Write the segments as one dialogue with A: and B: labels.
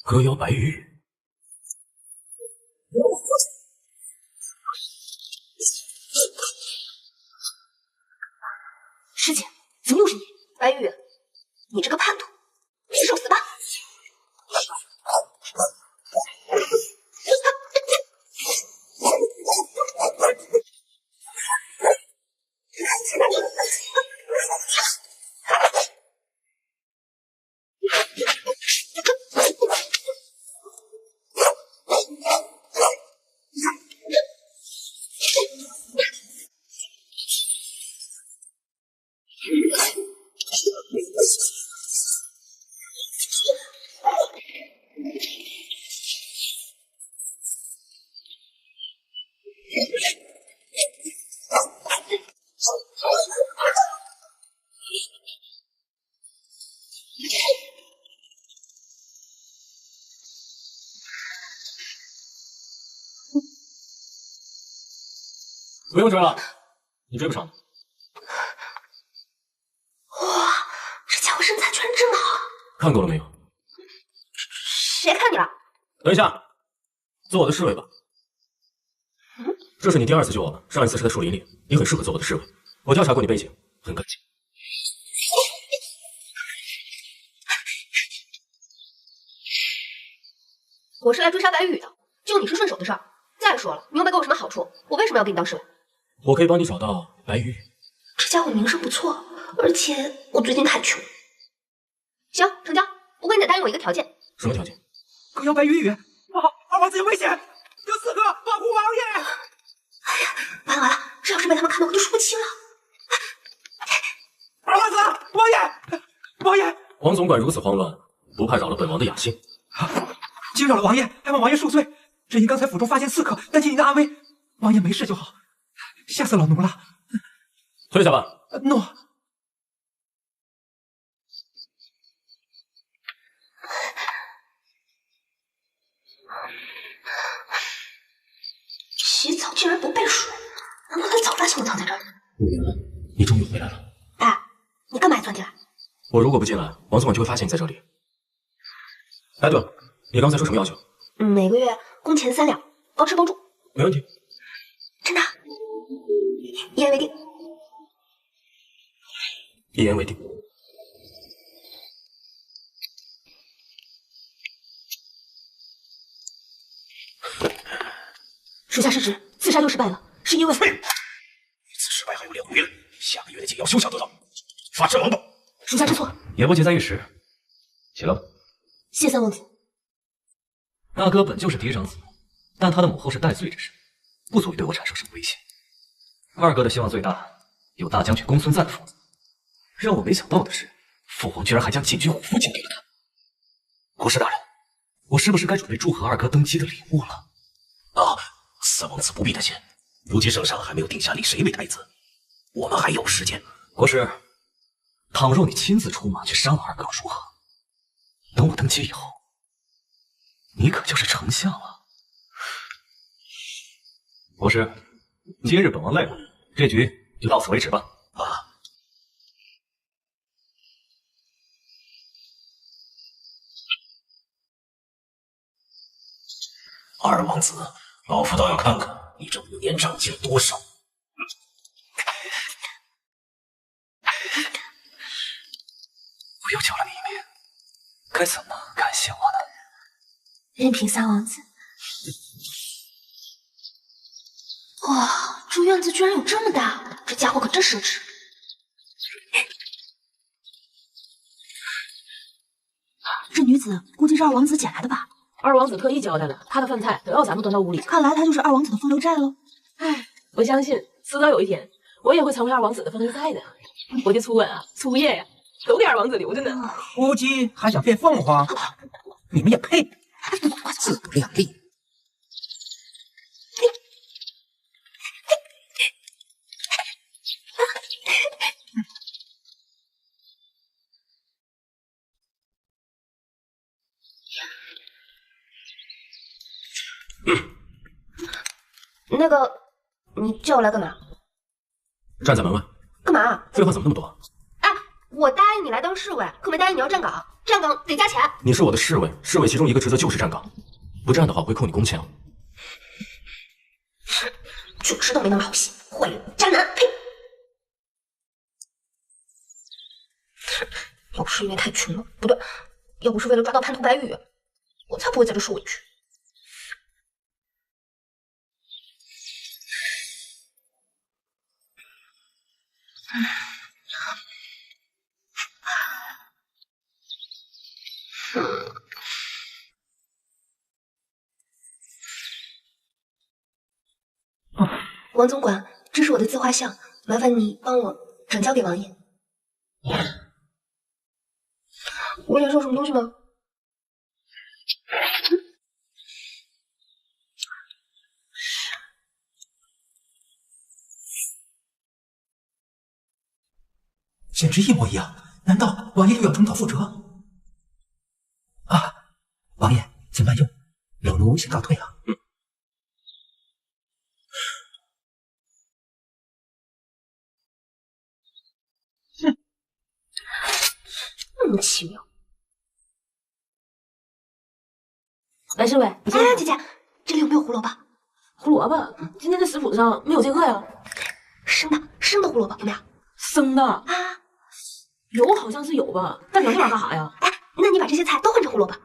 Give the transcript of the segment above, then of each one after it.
A: 歌谣白玉。
B: 师姐，怎么又是你？白玉，你这个叛徒，去受死吧！
A: 不用追了，你追不上。
B: 哇，这家伙身材居然这么好！
A: 看够了没有？
B: 谁看你了？
A: 等一下，做我的侍卫吧。这是你第2次救我了，上一次是在树林里，你很适合做我的侍卫。我调查过你背景，很感激。
B: 我是来追杀白玉的，救你是顺手的事儿。再说了，你又没给我什么好处，我为什么要给你当侍卫？
A: 我可以帮你找到白玉。
B: 这家伙名声不错，而且我最近太穷。行，成交。不过你得答应我一个条件。
A: 什么条件？
C: 歌谣白玉语，不好，二王子有危险，有刺客，保护王爷！
B: 哎呀，完了完了，这要是被他们看到，我就数不清了。
C: 二王子，王爷，王爷！
A: 王总管如此慌乱，不怕扰了本王的雅兴。
C: 惊扰了王爷，还望王爷恕罪。只因刚才府中发现刺客，担心您的安危，王爷没事就好，吓死老奴了。
A: 退下吧。
C: 诺。
B: 洗澡竟然不备水，难道他早发现我藏在这儿？
A: 陆云，你终于回来了。
B: 哎，你干嘛还钻进来？
A: 我如果不进来，王总管就会发现你在这里。哎，对了，你刚才说什么要求？
B: 每个月工钱3两，包吃包住。
A: 没问题。
B: 真的？一言为定。
A: 一言为定。
B: 属下失职，刺杀又失败了，是因为……
D: 废物！一次失败还有脸回来？下个月的解药休想得到，发身亡吧！
B: 属下知错，
E: 也不急在一时，起了吧。
B: 谢三王子。
E: 大哥本就是嫡长子，但他的母后是戴罪之身，不足以对我产生什么威胁。二哥的希望最大，有大将军公孙瓒的父子。让我没想到的是，父皇居然还将禁军虎符交给了他。国师大人，我是不是该准备祝贺二哥登基的礼物了？
D: 啊，三王子不必担心，如今圣上还没有定下立谁为太子，我们还有时间。
E: 国师，倘若你亲自出马去杀了二哥如何？等我登基以后，你可就是丞相了。国师，今日本王累了，这局就到此为止吧。
D: 啊。二王子，老夫倒要看看你这5年长进了多少。
E: 我又救了你一命，该怎么感谢我呢？
B: 任凭三王子。哇，这院子居然有这么大，这家伙可真奢侈。
F: 这女子估计是二王子捡来的吧？
G: 二王子特意交代了，他的饭菜都要咱们端到屋里。
F: 看来他就是二王子的风流债喽。
G: 唉，我相信迟早有一天，我也会成为二王子的风流债的。我的初吻啊，初夜呀，都给二王子留着呢。
C: 乌鸡还想变凤凰，你们也配？自不量力。
B: 那个，你叫我来干嘛？
A: 站在门外。
B: 干嘛？
A: 废话怎么那么多？
B: 哎，我答应你来当侍卫，可没答应你要站岗，站岗得加钱。
A: 你是我的侍卫，侍卫其中一个职责就是站岗，不站的话我会扣你工钱。
B: 就知道没那么好心，坏人，渣男，呸！要不是因为太穷了，不对，要不是为了抓到叛徒白玉，我才不会在这受委屈。王总管，这是我的自画像，麻烦你帮我转交给王爷。我脸上有什么东西吗？
C: 简直一模一样，难道王爷又要重蹈覆辙？啊，王爷，请慢用，老奴先告退了。
B: 莫名其妙。
G: 白侍卫，
B: 哎，姐姐，这里有没有胡萝卜？
G: 胡萝卜，今天的食谱上没有这个呀。
B: 生的胡萝卜有没有？
G: 生的
B: 啊，
G: 有好像是有吧，但整这玩意儿干啥呀？
B: 哎，那你把这些菜都换成胡萝卜。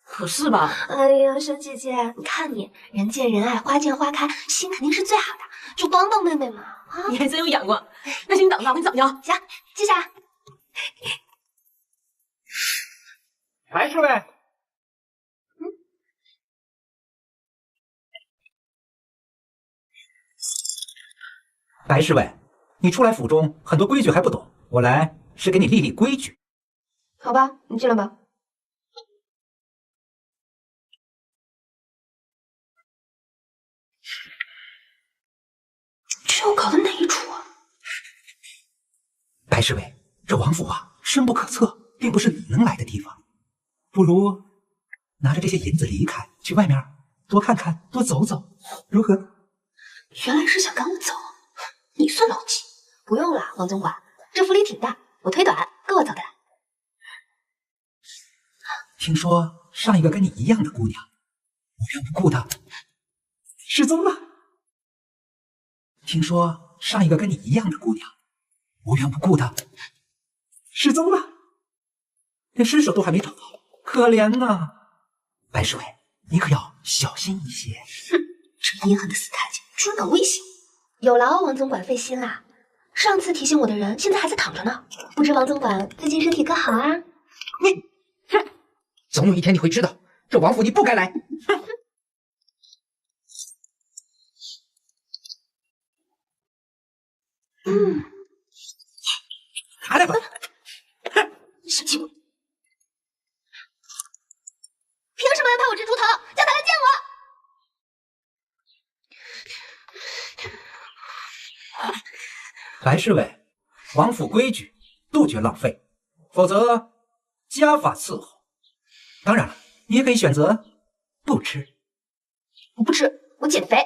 G: 可是吧？
B: 哎呀，小姐姐，你看你，人见人爱，花见花开，心肯定是最好的，就帮帮妹妹嘛。啊，
G: 你还真有眼光。那行，你等着，我给你整去啊。
B: 行，接下来。
C: 白侍卫，白侍卫，你初来府中，很多规矩还不懂，我来是给你立立规矩。
B: 好吧，你进来吧。这又搞的哪一出啊？
C: 白侍卫，这王府啊，深不可测，并不是你能来的地方。不如拿着这些银子离开，去外面多看看，多走走，如何？
B: 原来是想赶我走，你算老几？不用了，王总管，这府里挺大，我腿短，够我走的。
C: 听说上一个跟你一样的姑娘，无缘无故的失踪了。听说上一个跟你一样的姑娘，无缘无故的失踪了，连尸首都还没找到，可怜呐！白侍卫，你可要小心一些。
B: 哼，这阴狠的死太监居然敢威胁我！有劳王总管费心啦。上次提醒我的人，现在还在躺着呢。不知王总管最近身体可好啊？
C: 你，哼，总有一天你会知道，这王府你不该来。哼。拿来吧！
B: 生气不？凭什么要拍我这猪头？叫他来见我！
C: 白侍卫，王府规矩，杜绝浪费，否则家法伺候。当然了，你也可以选择不吃。
B: 我不吃，我减肥。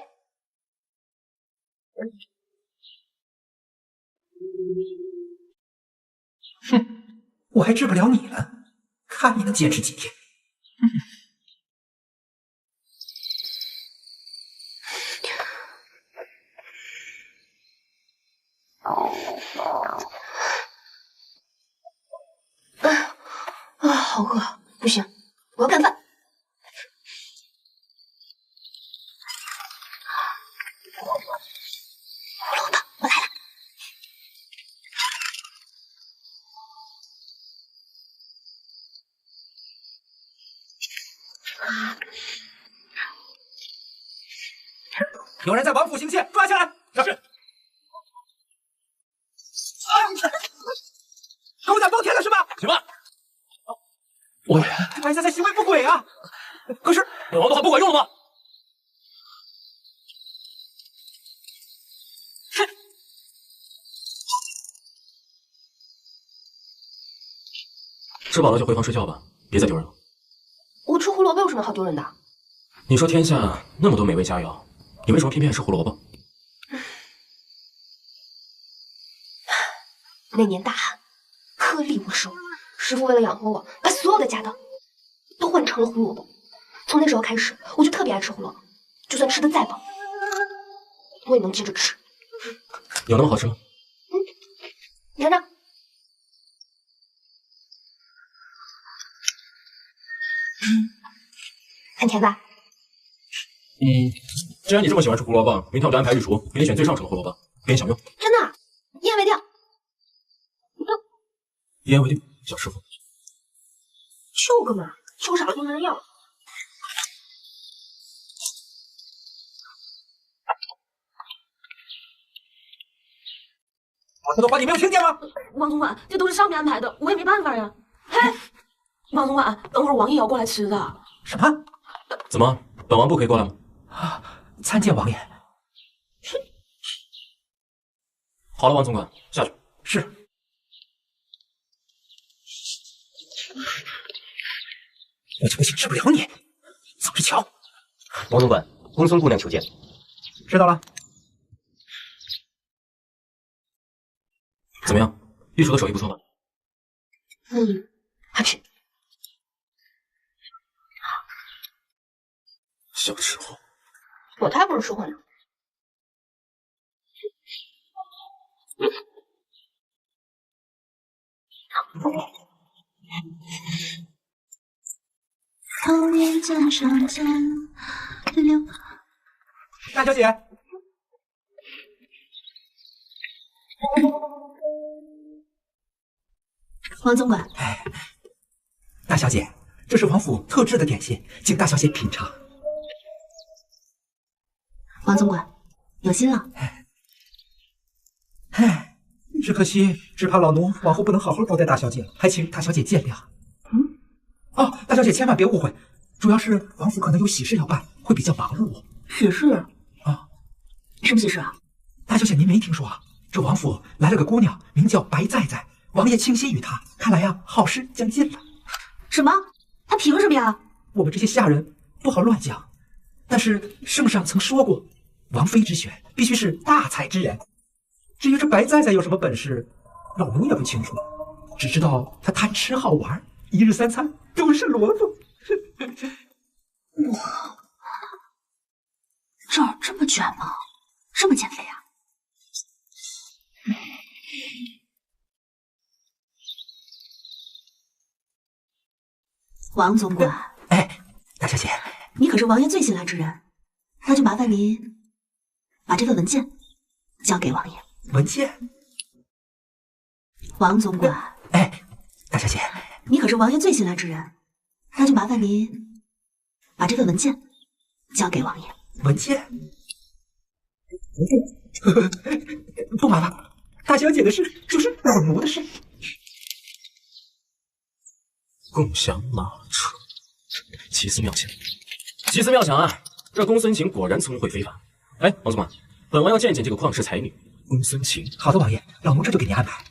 C: 哼，我还治不了你了，看你能坚持几天。
B: 好饿，不行，我要干饭。胡萝卜，我来了。
C: 有人在王府行窃，抓起来！是。狗胆包天了是吧？
A: 行吧。我
C: 白菜菜行为不轨啊！可是
A: 本王都还不管用了吗？吃饱了就回房睡觉吧，别再丢人了。
B: 我吃胡萝卜有什么好丢人的？
A: 你说天下那么多美味佳肴，你为什么偏偏爱吃胡萝卜？
B: 那年大旱，颗粒无收，师傅为了养活我，把所有的家当都换成了胡萝卜。从那时候开始，我就特别爱吃胡萝卜，就算吃的再饱，我也能接着吃。
A: 有那么好吃吗？
B: 你尝尝。很甜吧？
A: 既然你这么喜欢吃胡萝卜，明天我就安排御厨给你选最上乘的胡萝卜，给你享用。
B: 真的，一言为定。
A: 一言为定，小师傅。
B: 就个嘛，求啥就没人要。
C: 我的话你没有听见吗？
G: 王总管，这都是上面安排的，我也没办法呀。嘿，王总管，等会儿王爷要过来吃的。
C: 什么？
A: 怎么，本王不可以过来吗？
C: 参见王爷。
A: 好了，王总管，下去。
C: 是。我就不信治不了你，早日瞧。
D: 王总管，公孙姑娘求见。
C: 知道了。
A: 怎么样，御厨的手艺不错吧？
B: 好吃。
A: 小吃货，
B: 我才不是吃货呢。
F: 童年肩上肩，
C: 大小姐，
F: 王总管，
C: 大小姐，这是王府特制的点心，请大小姐品尝。
F: 王总管，有心了。
C: 唉，只可惜，只怕老奴往后不能好好招待大小姐，还请大小姐见谅。哦，大小姐千万别误会，主要是王府可能有喜事要办，会比较忙碌。
F: 喜事
C: 啊？
F: 什么喜事啊？
C: 大小姐您没听说啊？这王府来了个姑娘，名叫白在在，王爷倾心于她，看来呀，好事将近了。
F: 什么？她凭什么呀？
C: 我们这些下人不好乱讲，但是圣上曾说过，王妃之选必须是大才之人。至于这白在在有什么本事，老奴也不清楚，只知道她贪吃好玩，一日三餐都是萝卜。
F: 这儿这么卷吗？这么减肥啊？王总管，
C: 哎，大小姐，
F: 你可是王爷最信赖之人，那就麻烦您把这份文件交给王爷。
C: 文件？
F: 王总管，
C: 哎，大小姐，
F: 你可是王爷最信赖之人，那就麻烦您把这份文件交给王爷。
C: 文件？不麻烦，大小姐的事就是老奴的事。
A: 共享马车，奇思妙想，奇思妙想啊！这公孙晴果然聪慧非凡。哎，王总管，本王要见见这个旷世才女公孙晴。
C: 好的，王爷，老奴这就给您安排。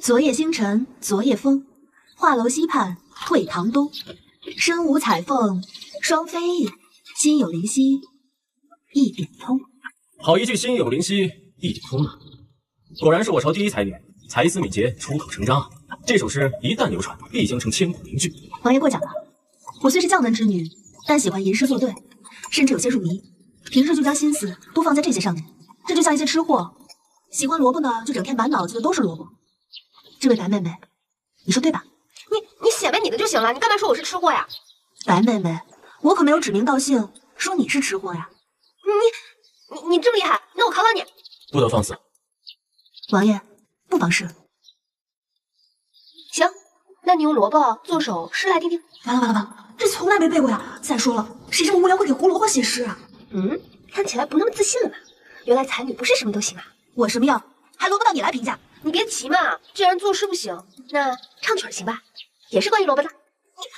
F: 昨夜星辰昨夜风，画楼西畔退堂东。身无彩凤双飞燕，心有灵犀一点通。
A: 好一句心有灵犀一点通啊！果然是我朝第一才女，才思敏捷，出口成章啊！这首诗一旦流传，必将成千古名句。
F: 王爷过奖了，我虽是将门之女，但喜欢吟诗作对，甚至有些入迷。平日就将心思都放在这些上面。这就像一些吃货，喜欢萝卜呢，就整天满脑子的都是萝卜。这位白妹妹，你说对吧？
B: 你显摆你的就行了，你干嘛说我是吃货呀？
F: 白妹妹，我可没有指名道姓说你是吃货呀。
B: 你这么厉害，那我考考你。
A: 不得放肆！
F: 王爷，不妨事。
B: 行，那你用萝卜做首诗来听听。
F: 完了，这从来没背过呀。再说了，谁这么无聊会给胡萝卜写诗啊？
B: 看起来不那么自信了吧？原来才女不是什么都行啊。
F: 我什么样，还轮不到你来评价。
B: 你别急嘛，既然作诗不行，那唱曲儿行吧？也是关于萝卜的。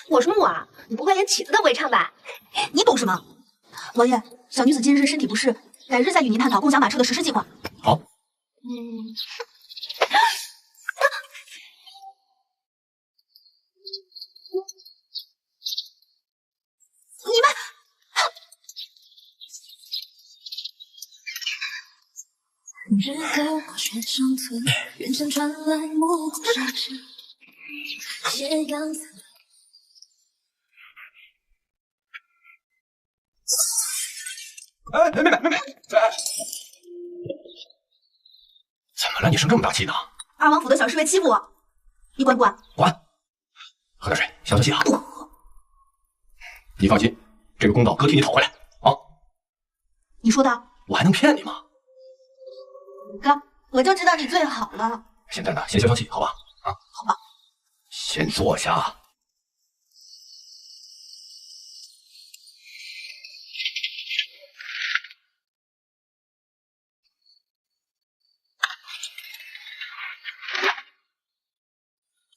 B: 我什么我啊？你不会连曲子都不会唱吧？
F: 你懂什么？王爷，小女子今日身体不适，改日再与您探讨共享马车的实施计划。
A: 好。
H: 日高挂雪上村，远山传来暮鼓沙声，斜阳洒。
D: 哎，妹妹，哎，怎么了？你生这么大气呢？
F: 二王府的小侍卫欺负我，你管不管？
D: 管。喝点水，消消气啊。你放心，这个公道哥替你讨回来啊。
F: 你说的，
D: 我还能骗你吗？
F: 哥，我就知道你最好了。
D: 现在呢，先消消气，好吧？啊，
F: 好吧。
D: 先坐下。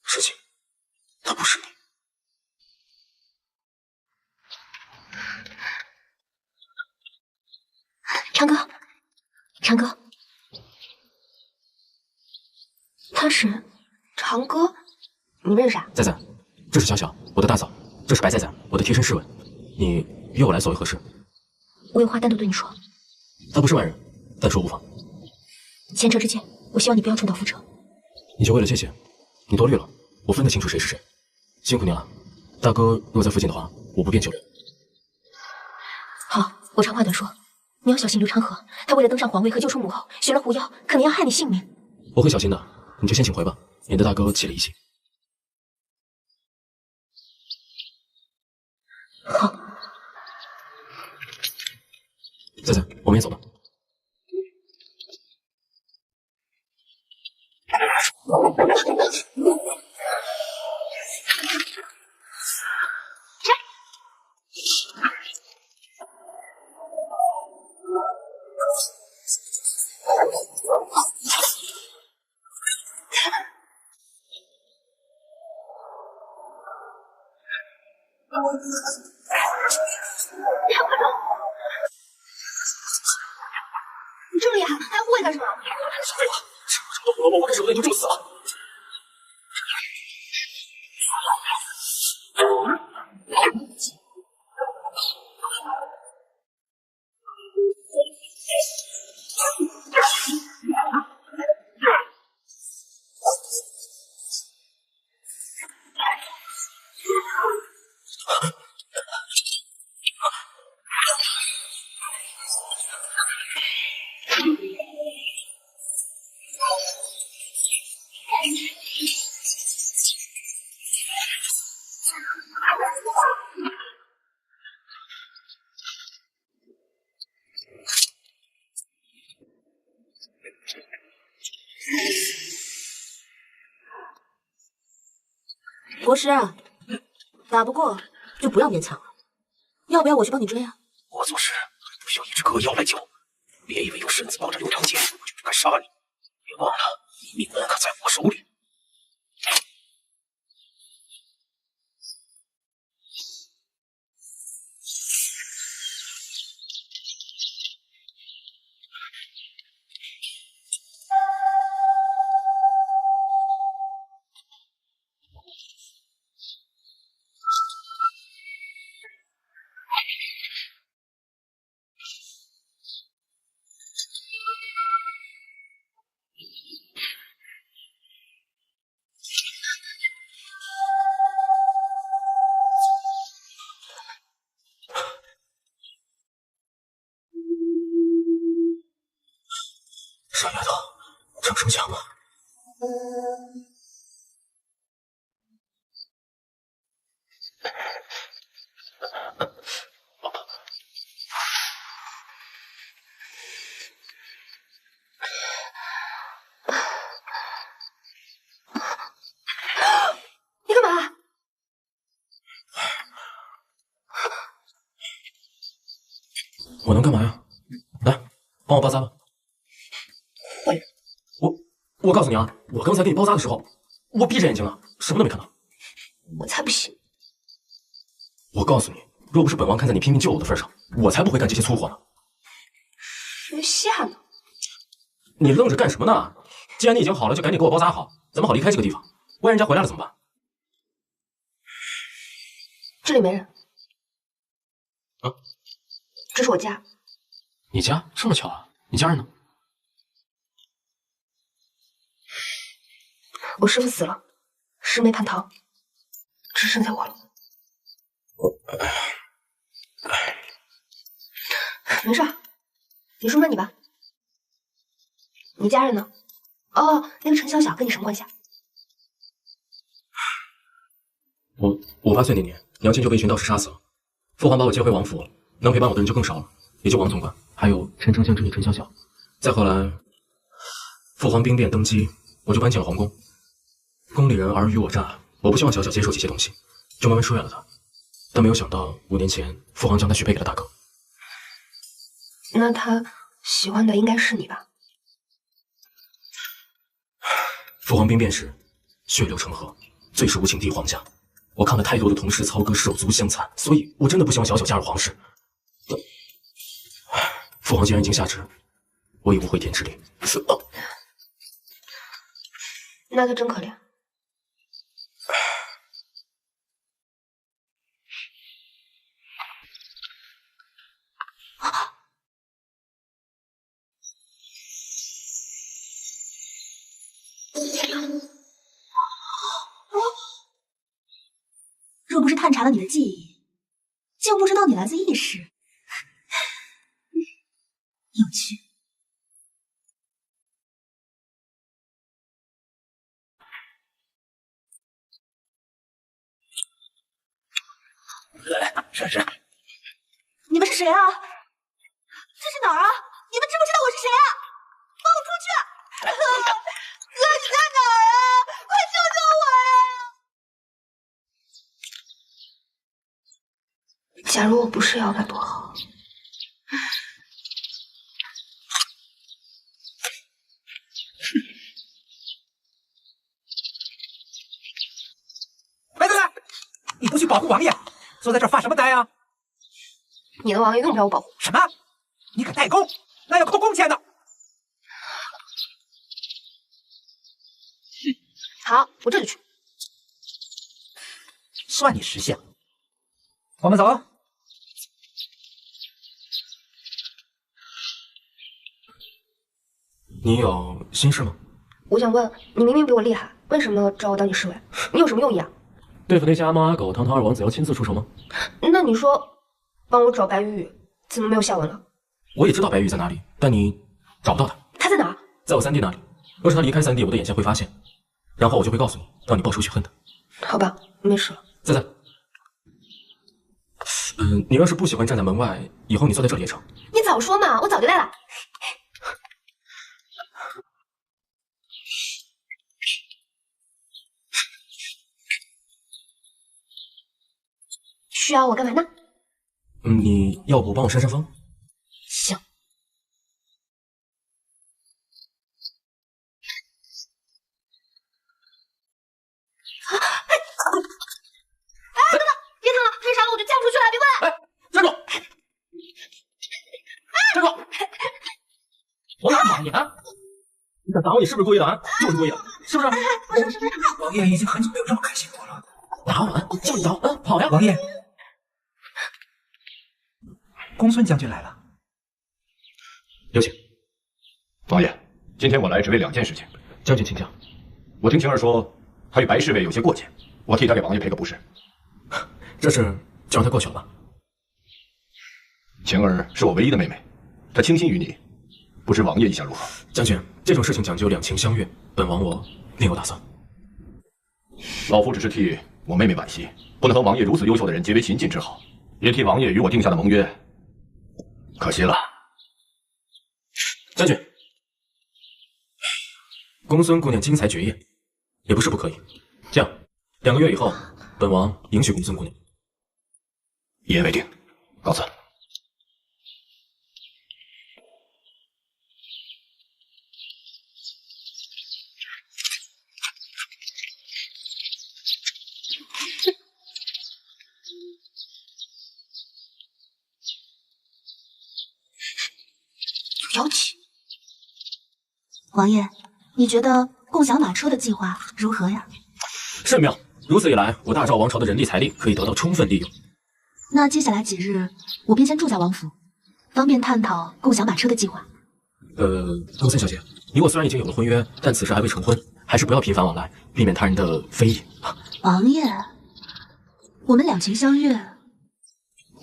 A: 事情，他不是你。
B: 长哥，长哥，他是长哥，你认识啊？
A: 仔仔，这是小小，我的大嫂，这是白仔仔，我的贴身侍卫。你约我来所为何事？
B: 我有话单独对你说。
A: 他不是外人，但说无妨。
B: 前车之鉴，我希望你不要重蹈覆辙。
A: 你就为了这些，你多虑了。我分得清楚谁是谁。辛苦你了，大哥若在附近的话，我不便久留。
B: 好，我长话短说，你要小心刘长河，他为了登上皇位和救出母后，学了狐妖，可能要害你性命。
A: 我会小心的，你就先请回吧，免得大哥起了疑心。
B: 好，
A: 仔仔，我们也走吧。
F: 你这么厉害，还护卫干什么？
A: 这么多胡萝卜，我跟手下就这么死了。
F: 国师，打不过就不要勉强了。要不要我去帮你追啊？
D: 我做事还不需要一只歌妖来救，别以为有身子抱着刘长剑，我就敢杀你。别忘了，你命可在我手里。
A: 傻丫头，逞什么强啊？
B: 你干嘛？
A: 我能干嘛呀？来，帮我包扎吧。我告诉你啊，我刚才给你包扎的时候，我闭着眼睛了，什么都没看到。
B: 我才不信！
A: 我告诉你，若不是本王看在你拼命救我的份上，我才不会干这些粗活呢。
B: 谁吓呢？
A: 你愣着干什么呢？既然你已经好了，就赶紧给我包扎好，咱们好离开这个地方。万一人家回来了怎么办？
B: 这里没人。
A: 啊？
B: 这是我家。
A: 你家这么巧啊？你家人呢？
B: 我师父死了，师妹叛逃，只剩下我了。没事，你说说你吧。你家人呢？哦，那个陈小小跟你什么关系啊？
A: 我8岁那年，娘亲就被一群道士杀死了。父皇把我接回王府，能陪伴我的人就更少了，也就王总管，还有陈丞相之女陈小小。再后来，父皇兵变登基，我就搬进了皇宫。宫里人尔虞我诈，我不希望小小接受这些东西，就慢慢疏远了她。但没有想到5年前，父皇将她许配给了大哥。
B: 那他喜欢的应该是你吧？
A: 父皇兵变时，血流成河，最是无情敌皇家。我看了太多的同室操戈手足相残，所以我真的不希望小小嫁入皇室。父皇既然已经下旨，我已无回天之力。
B: 那他真可怜。
F: 若不是探查了你的记忆，竟不知道你来自异世。有趣。
D: 来，珊珊，
F: 你们是谁啊？这是哪儿啊？你们知不知道我是谁啊？放我出去！哥，你在哪儿啊？快救救我呀！
B: 假如我不是妖该多好。
C: 白子，你不去保护王爷，坐在这儿发什么呆啊？
B: 你的王爷用不着我保护。
C: 什么？你敢代工？那要扣工钱的。
B: 好，我这就去。
C: 算你识相。我们走。
A: 你有心事吗？
B: 我想问，你明明比我厉害，为什么找我当你侍卫？你有什么用意啊？
A: 对付那些阿猫阿狗，堂堂2王子要亲自出手吗？
B: 那你说，帮我找白玉玉，怎么没有下文了？
A: 我也知道白玉在哪里，但你找不到她。
B: 她在哪儿？
A: 在我3弟那里。若是她离开3弟，我的眼线会发现，然后我就会告诉你，让你报仇雪恨的。
B: 好吧，没事了。
A: 在。你要是不喜欢站在门外，以后你坐在这里也成。
B: 你早说嘛，我早就来了。需要我干嘛呢？
A: 你要不帮我扇扇风？
B: 行。等等，别烫了，太傻了，我就嫁不出去了，别过来！
A: 站住！站住！我哪打你啊？你敢打我，你是不是故意的啊？就是故意的，是不是？
C: 王爷已经很久没有这么开心过了。
A: 打我，就是打我，跑呀！
C: 王爷，公孙将军来了，
A: 有请。
I: 王爷，今天我来只为2件事情。
A: 将军请讲。
I: 我听晴儿说，她与白侍卫有些过节，我替她给王爷赔个不是。
A: 这事就让他过去了吧。
I: 晴儿是我唯一的妹妹，她倾心于你，不知王爷意下如何？
A: 将军，这种事情讲究两情相悦，本王我另有打算。
I: 老夫只是替我妹妹惋惜，不能和王爷如此优秀的人结为秦晋之好，也替王爷与我定下的盟约可惜了。
A: 将军，公孙姑娘精彩绝艳，也不是不可以。这样，2个月以后，本王迎娶公孙姑娘。
I: 一言为定，告辞。
B: 有妖气。
F: 王爷，你觉得共享马车的计划如何呀？
A: 甚妙！如此一来，我大赵王朝的人力财力可以得到充分利用。
F: 那接下来几日，我便先住在王府，方便探讨共享马车的计划。
A: 公孙小姐，你我虽然已经有了婚约，但此时还未成婚，还是不要频繁往来，避免他人的非议。
F: 王爷，我们两情相悦，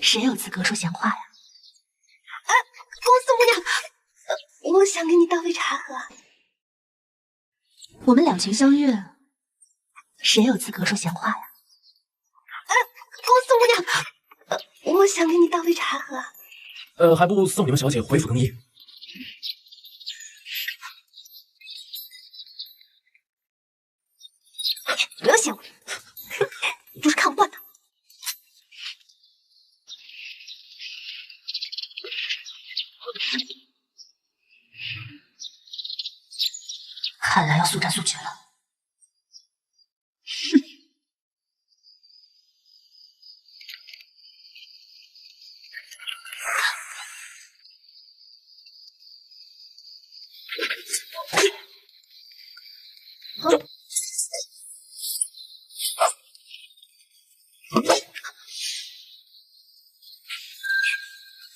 F: 谁有资格说闲话呀？
B: 公司姑娘，我想给你倒杯茶喝。
F: 我们两情相悦，谁有资格说闲话呀？
B: 公司姑娘，我想给你倒杯茶喝。
A: 还不送你们小姐回府更衣？
B: 不要嫌我，你就是看惯的。
F: 看来要速战速决了。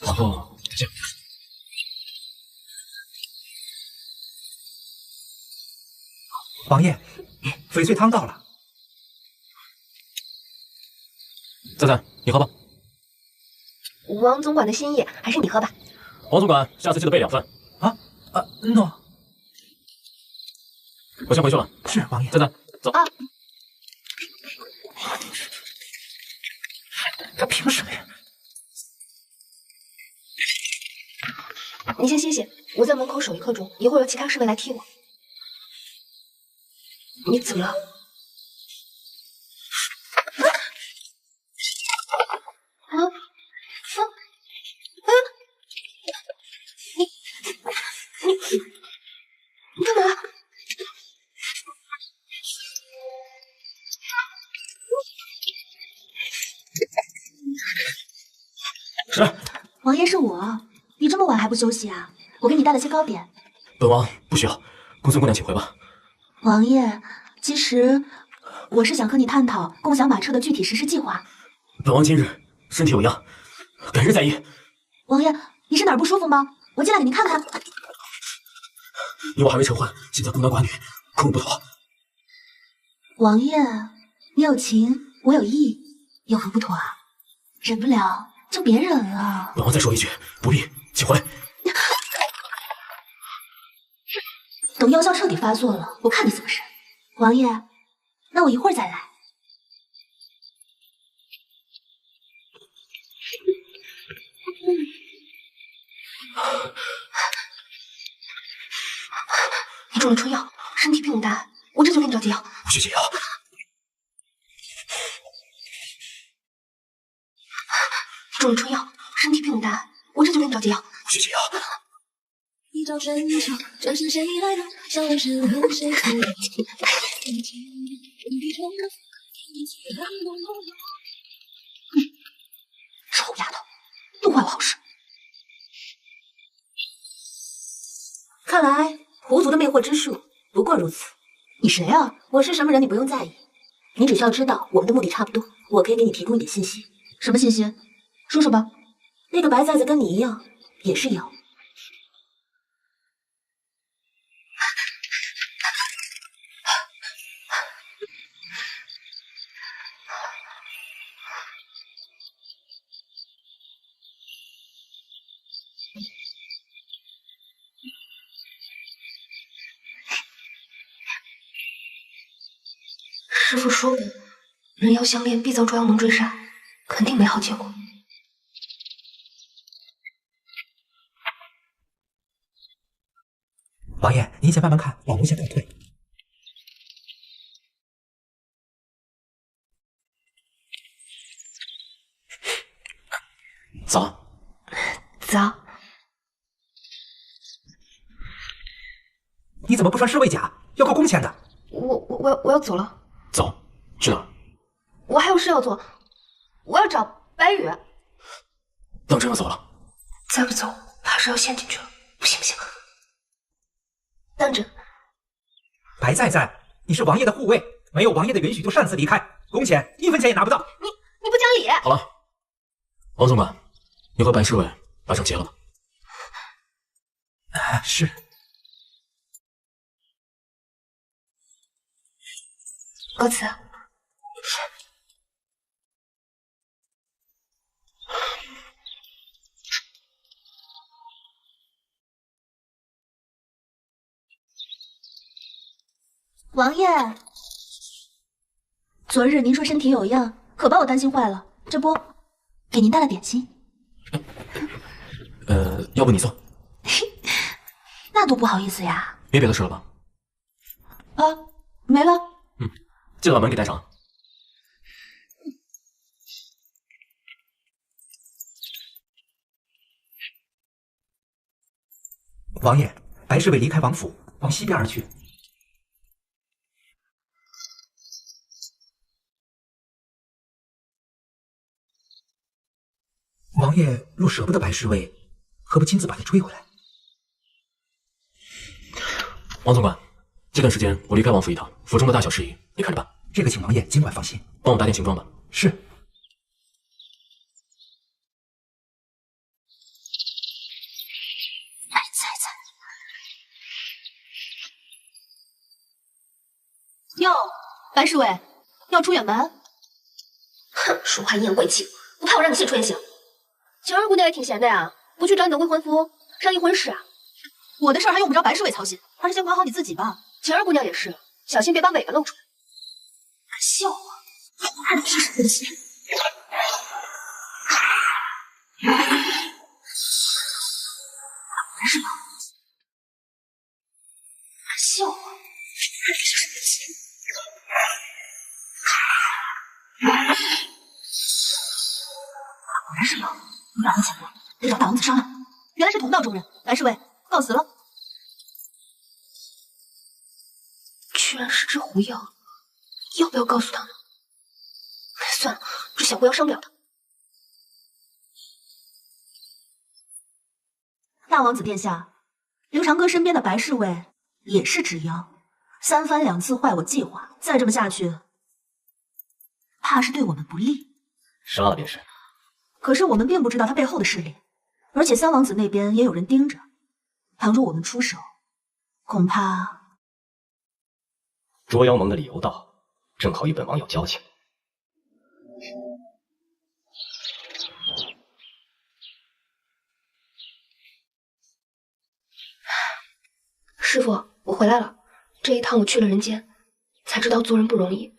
A: 皇后，再见。
C: 王爷，翡翠汤到了。
A: 赞赞，你喝吧。
B: 王总管的心意，还是你喝吧。
A: 王总管，下次记得备2份。
C: 诺。
A: 我先回去了。
C: 是王爷。
A: 赞赞，走。
B: 啊。
C: 他凭什么呀？
B: 你先歇歇，我在门口守一刻钟，一会儿有其他侍卫来替我。你怎么了？你干嘛？
A: 是。
F: 王爷，是我。你这么晚还不休息啊？我给你带了些糕点。
A: 本王不需要，公孙姑娘请回吧。
F: 王爷，其实我是想和你探讨共享马车的具体实施计划。
A: 本王今日身体有恙，改日再议。
F: 王爷，你是哪儿不舒服吗？我进来给您看看。
A: 你我还未成婚，现在孤男寡女，恐有不妥。
F: 王爷，你有情，我有意，有何不妥啊？忍不了就别忍了。
A: 本王再说一句，不必，请回。
F: 等药效彻底发作了，我看你怎么审。王爷，那我一会儿再来。
B: 你中了春药，身体并不大，我这就给你找解药。
A: 不需解药。
B: 你中了春药，身体并不大，我这就给你找解药。
A: 不需解药。
H: 一朝争吵，这是谁来的？笑脸是和谁哭的？
B: 臭丫头，又坏了好事。
F: 看来狐族的魅惑之术不过如此。你谁啊？我是什么人你不用在意，你只需要知道我们的目的差不多，我可以给你提供一点信息。什么信息？说说吧。那个白崽子跟你一样，也是妖。
B: 师傅说的，人妖相恋必遭捉妖盟追杀，肯定没好结果。
C: 王爷，您先慢慢看，老奴先告退。
A: 早。
B: 早。
C: 你怎么不穿侍卫甲？要扣工钱的。
B: 我要走了。
A: 走，去哪儿？
B: 我还有事要做，我要找白羽。
A: 当真要走了？
B: 再不走，怕是要陷进去了。不行不行，当真。
C: 白崽崽，你是王爷的护卫，没有王爷的允许就擅自离开，工钱1分钱也拿不到。
B: 你不讲理！
A: 好了，王总管，你和白侍卫把账结了吧。
C: 是。
B: 告辞。
F: 王爷，昨日您说身体有恙，可把我担心坏了。这不，给您带了点心。
A: 要不你送？
F: 那多不好意思呀。
A: 没别的事了吧？
F: 啊，没了。
A: 记得把门给带上。
C: 王爷，白侍卫离开王府，往西边而去。王爷若舍不得白侍卫，何不亲自把他追回来？
A: 王总管，这段时间我离开王府一趟，府中的大小事宜你看着办。
C: 这个请王爷尽管放心。
A: 帮我打点行装吧。
C: 是。
F: 来猜猜。哟，白侍卫，要出远门？
B: 哼，说话阴阳怪气，不怕我让你现出原形？晴儿姑娘也挺闲的呀，不去找你的未婚夫商议婚事啊？
F: 我的事儿还用不着白侍卫操心，还是先管好你自己吧。
B: 晴儿姑娘也是，小心别把尾巴露出来。
F: 敢笑我，看你是谁的心。干什么？敢笑我，看你是谁的心。干什么？有两个前过，得找大王子商量。原来是同道中人，白侍卫告辞了。
B: 居然是只狐妖，要不要告诉他呢？算了，这小狐妖伤不了他。
F: 大王子殿下，刘长歌身边的白侍卫也是只妖，三番两次坏我计划，再这么下去，怕是对我们不利。
E: 杀了便是。
F: 可是我们并不知道他背后的势力，而且三王子那边也有人盯着。倘若我们出手，恐怕……
E: 捉妖盟的理由到，正好与本王有交情。
B: 师傅，我回来了。这一趟我去了人间，才知道做人不容易。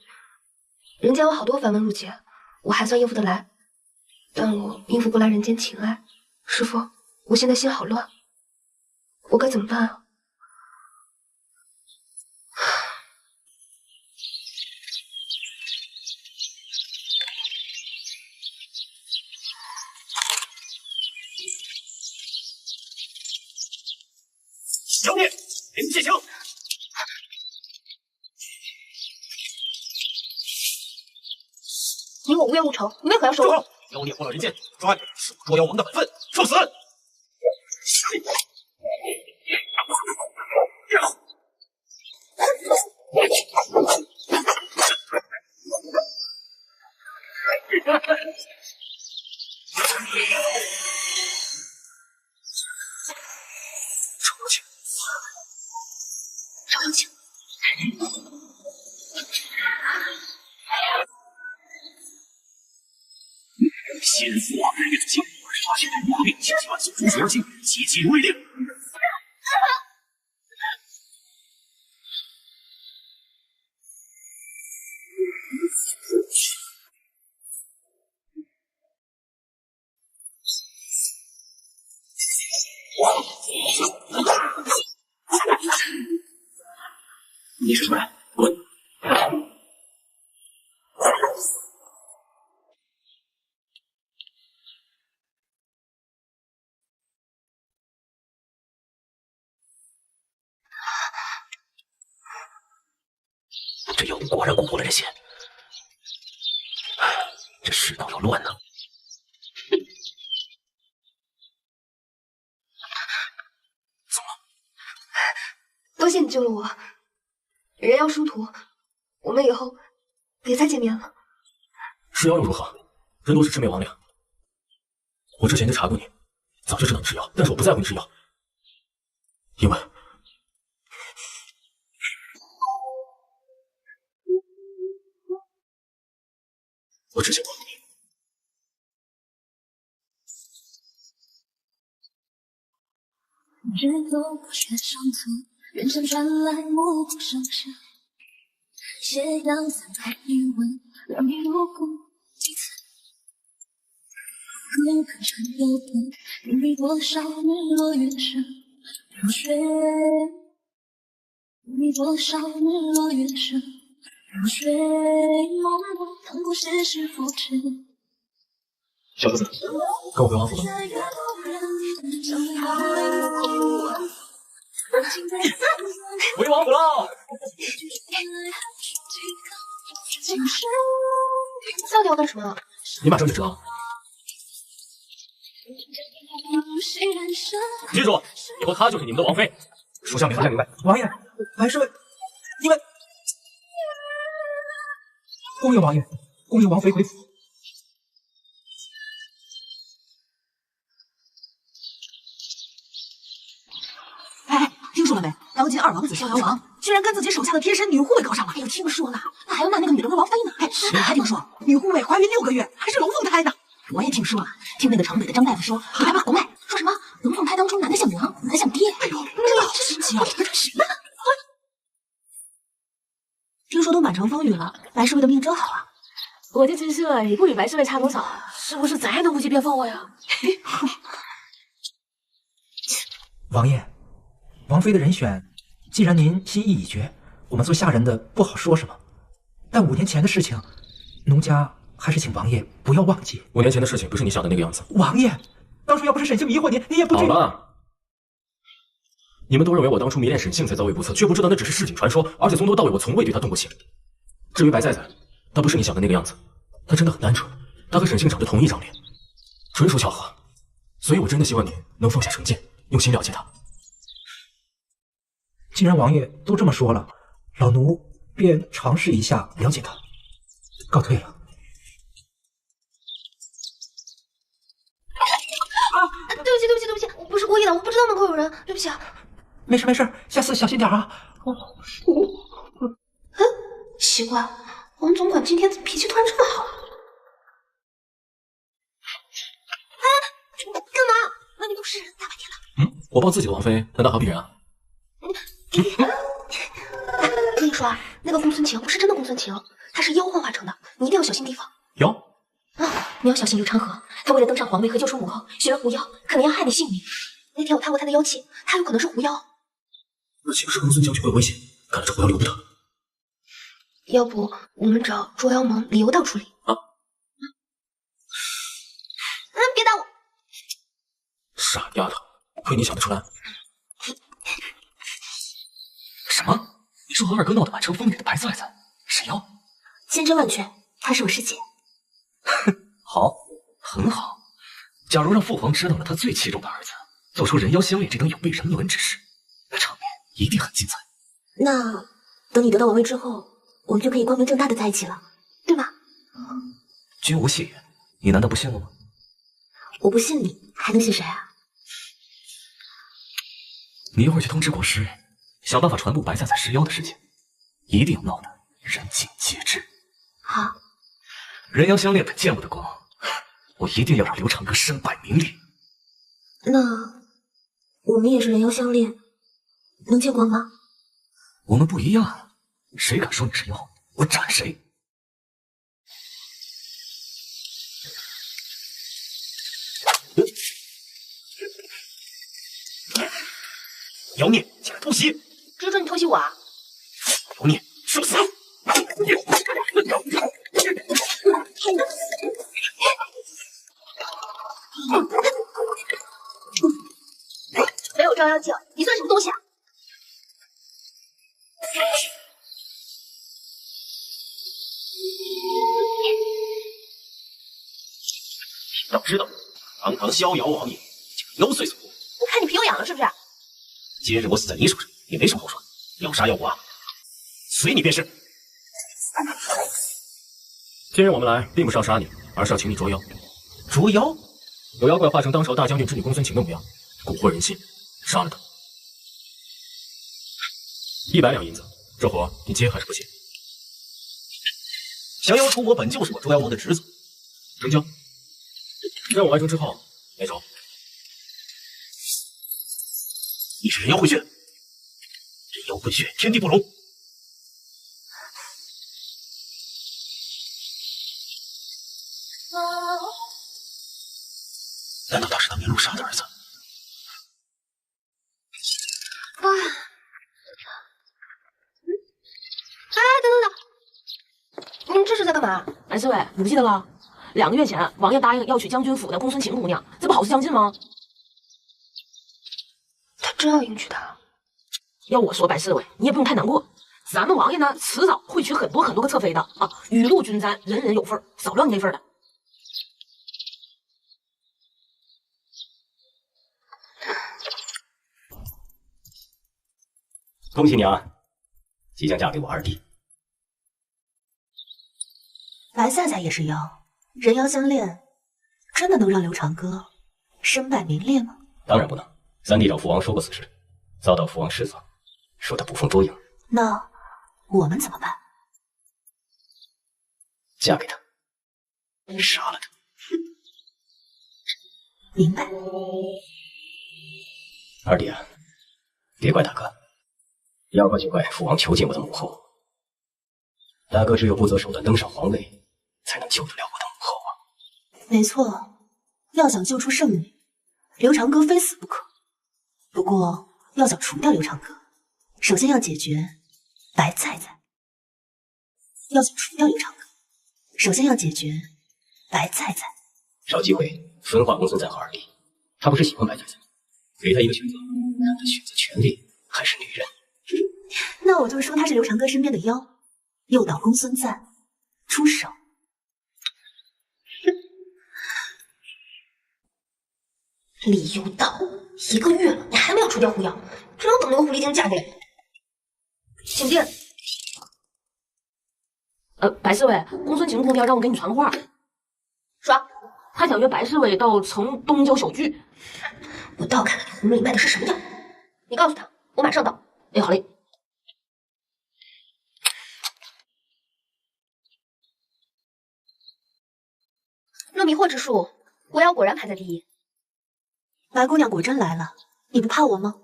B: 人间有好多繁文缛节，我还算应付得来，但我应付不来人间情爱。师傅，我现在心好乱，我该怎么办啊？
D: 妖孽，林谢行！
B: 你我无冤无仇，你为何要收我？
D: 妖孽祸乱人间，专是我捉妖盟的本分，受死！
B: 邵阳清，
D: 先父往日月之境，发现人马命千万速逐水而行，急急如律令。你是什么人？滚！这妖果然蛊惑了人心，这世道要乱呢。
B: 多谢你救了我。人妖殊途，我们以后别再见面了。
A: 吃妖又如何？人都是魑魅魍魉。我之前就查过你，早就知道你是妖，但是我不在乎你是妖，因为我只想保护你。
H: 日落不雪上层，远程传来暮鼓声声。斜阳散开余温，让你入骨几次。若可成有本，经历多少日落月升如雪，经历多少日落月升如雪，梦梦腾过世事浮沉。
A: 小鸽子，跟我回王府吧。
E: 回王府了。
B: 到底要干什么？
A: 你马上就知道。
E: 记住，以后她就是你们的王妃。
A: 属下没发现明白。
C: 王爷，白侍卫，你们恭迎王爷，恭迎王妃回府。
F: 哎，听说了没？当今二王子逍遥王居然跟自己手下的贴身女护卫搞上了。哎呦，听说了，那还要纳那个女人为王妃呢。哎，还听说女护卫怀孕6个月，还是龙凤胎呢。我也听说了，听那个城北的张大夫说，还害怕胡卖，说什么龙凤胎当中男的像娘，女的像爹。哎呦，这好神奇啊！听说都满城风雨了，白侍卫的命真好啊。
G: 我这姿色也不比白侍卫差多少，是不是咱也能无极变凤凰呀？
C: 王爷，王妃的人选，既然您心意已决，我们做下人的不好说什么。但5年前的事情，奴家还是请王爷不要忘记。
A: 5年前的事情不是你想的那个样子。
C: 王爷，当初要不是沈姓迷惑您，您也不至于。
A: 好了，你们都认为我当初迷恋沈姓才遭遇不测，却不知道那只是市井传说，而且从头到尾我从未对他动过情。至于白菜菜，他不是你想的那个样子，他真的很单纯，他和沈姓长着同一张脸，纯属巧合。所以我真的希望你能放下成见，用心了解他。
C: 既然王爷都这么说了，老奴便尝试一下了解他。告退了。
B: 对不起，我不是故意的，我不知道门口有人，对不起啊。
C: 没事，下次小心点啊。
B: 奇怪，王总管今天脾气突然这么好。哎，干嘛？外面都是人，大白天了。
A: 我抱自己的王妃，难道还要避人啊？
B: 跟你说啊，那个公孙晴不是真的公孙晴，她是妖幻化成的，你一定要小心提防。
A: 妖
B: 啊，你要小心刘长河，他为了登上皇位和救出母后，学了狐妖，可能要害你性命。那天我探过他的妖气，他有可能是狐妖。
A: 那岂不是公孙娇就会有危险？看来这狐妖留不得。
B: 要不我们找捉妖盟李由道处理
A: 啊？
B: 别打我！
A: 傻丫头，亏你想得出来。
E: 什么？你说和二哥闹得满城风雨的白菜菜是妖？
B: 千真万确，她是我师姐。
E: 好，很好。假如让父皇知道了他最器重的儿子做出人妖相恋这等有悖人伦之事，那场面一定很精彩。
B: 那等你得到王位之后，我们就可以光明正大的在一起了，对吧？
E: 君无戏言，你难道不信我吗？
B: 我不信你，还能信谁啊？
E: 你一会儿去通知国师，想办法传播白菜菜食妖的事情，一定要闹得人尽皆知。
B: 好。
E: 人妖相恋本见不得光，我一定要让刘长歌身败名裂。
B: 那我们也是人妖相恋，能见光吗？
E: 我们不一样，谁敢说你是妖，我斩谁！妖孽，竟然偷袭！
B: 谁准你偷袭我啊？
E: 妖孽，受死！
B: 没有照妖镜，你算什么东西啊？
I: 知道，堂堂逍遥王爷竟妖祟所惑，
B: 我看你皮又痒了是不是？
I: 今日我死在你手上也没什么好说，要杀要剐，随你便是。
A: 今日我们来，并不是要杀你，而是要请你捉妖。
I: 捉妖？
A: 有妖怪化成当朝大将军织女公孙晴的模样，蛊惑人心，杀了他。100两银子，这活你接还是不接？
D: 降妖除魔本就是我捉妖魔的职责。
A: 成交。任务完成之后，没招。
D: 你是人妖混血，人妖混血，天地不容。难道他是那名陆莎的儿子？
B: 啊！等，你们这是在干嘛？
G: 白侍卫，你不记得了？2个月前，王爷答应要娶将军府的公孙晴姑娘，这不好似将近吗？
B: 他真要迎娶她？
G: 要我说，白侍卫，你也不用太难过。咱们王爷呢，迟早会娶很多个侧妃的啊，雨露均沾，人人有份，少不了你那份的。
A: 恭喜你啊，即将嫁给我二弟。
F: 白菜菜也是妖，人妖相恋，真的能让刘长歌身败名裂吗？
A: 当然不能。三弟找父王说过此事，遭到父王斥责，说他捕风捉影。
F: 那我们怎么办？
A: 嫁给他，
D: 杀了他。
F: 明白。
A: 二弟啊，别怪大哥，要怪就怪父王囚禁我的母后。大哥只有不择手段登上皇位，才能救得了我的母后啊。
F: 没错，要想救出圣女，刘长歌非死不可。不过，要想除掉刘长歌，首先要解决白菜菜。要想除掉刘长歌，首先要解决白菜菜。
A: 找机会分化公孙瓒和二弟，他不是喜欢白菜菜，给他一个选择，让他选择权力还是女人。
F: 那我就说他是刘长歌身边的妖，诱导公孙瓒出手。
B: 李有道，1个月了，你还没有除掉狐妖，只能等那个狐狸精嫁给你。请进。
G: 白侍卫，公孙晴姑娘让我给你传话，
B: 说
G: 她想约白侍卫到城东郊小聚。
B: 我倒看看你葫芦里卖的是什么药。你告诉他，我马上到。
G: 哎，好嘞。
B: 论迷惑之术，狐妖果然排在第一。
F: 白姑娘果真来了，你不怕我吗？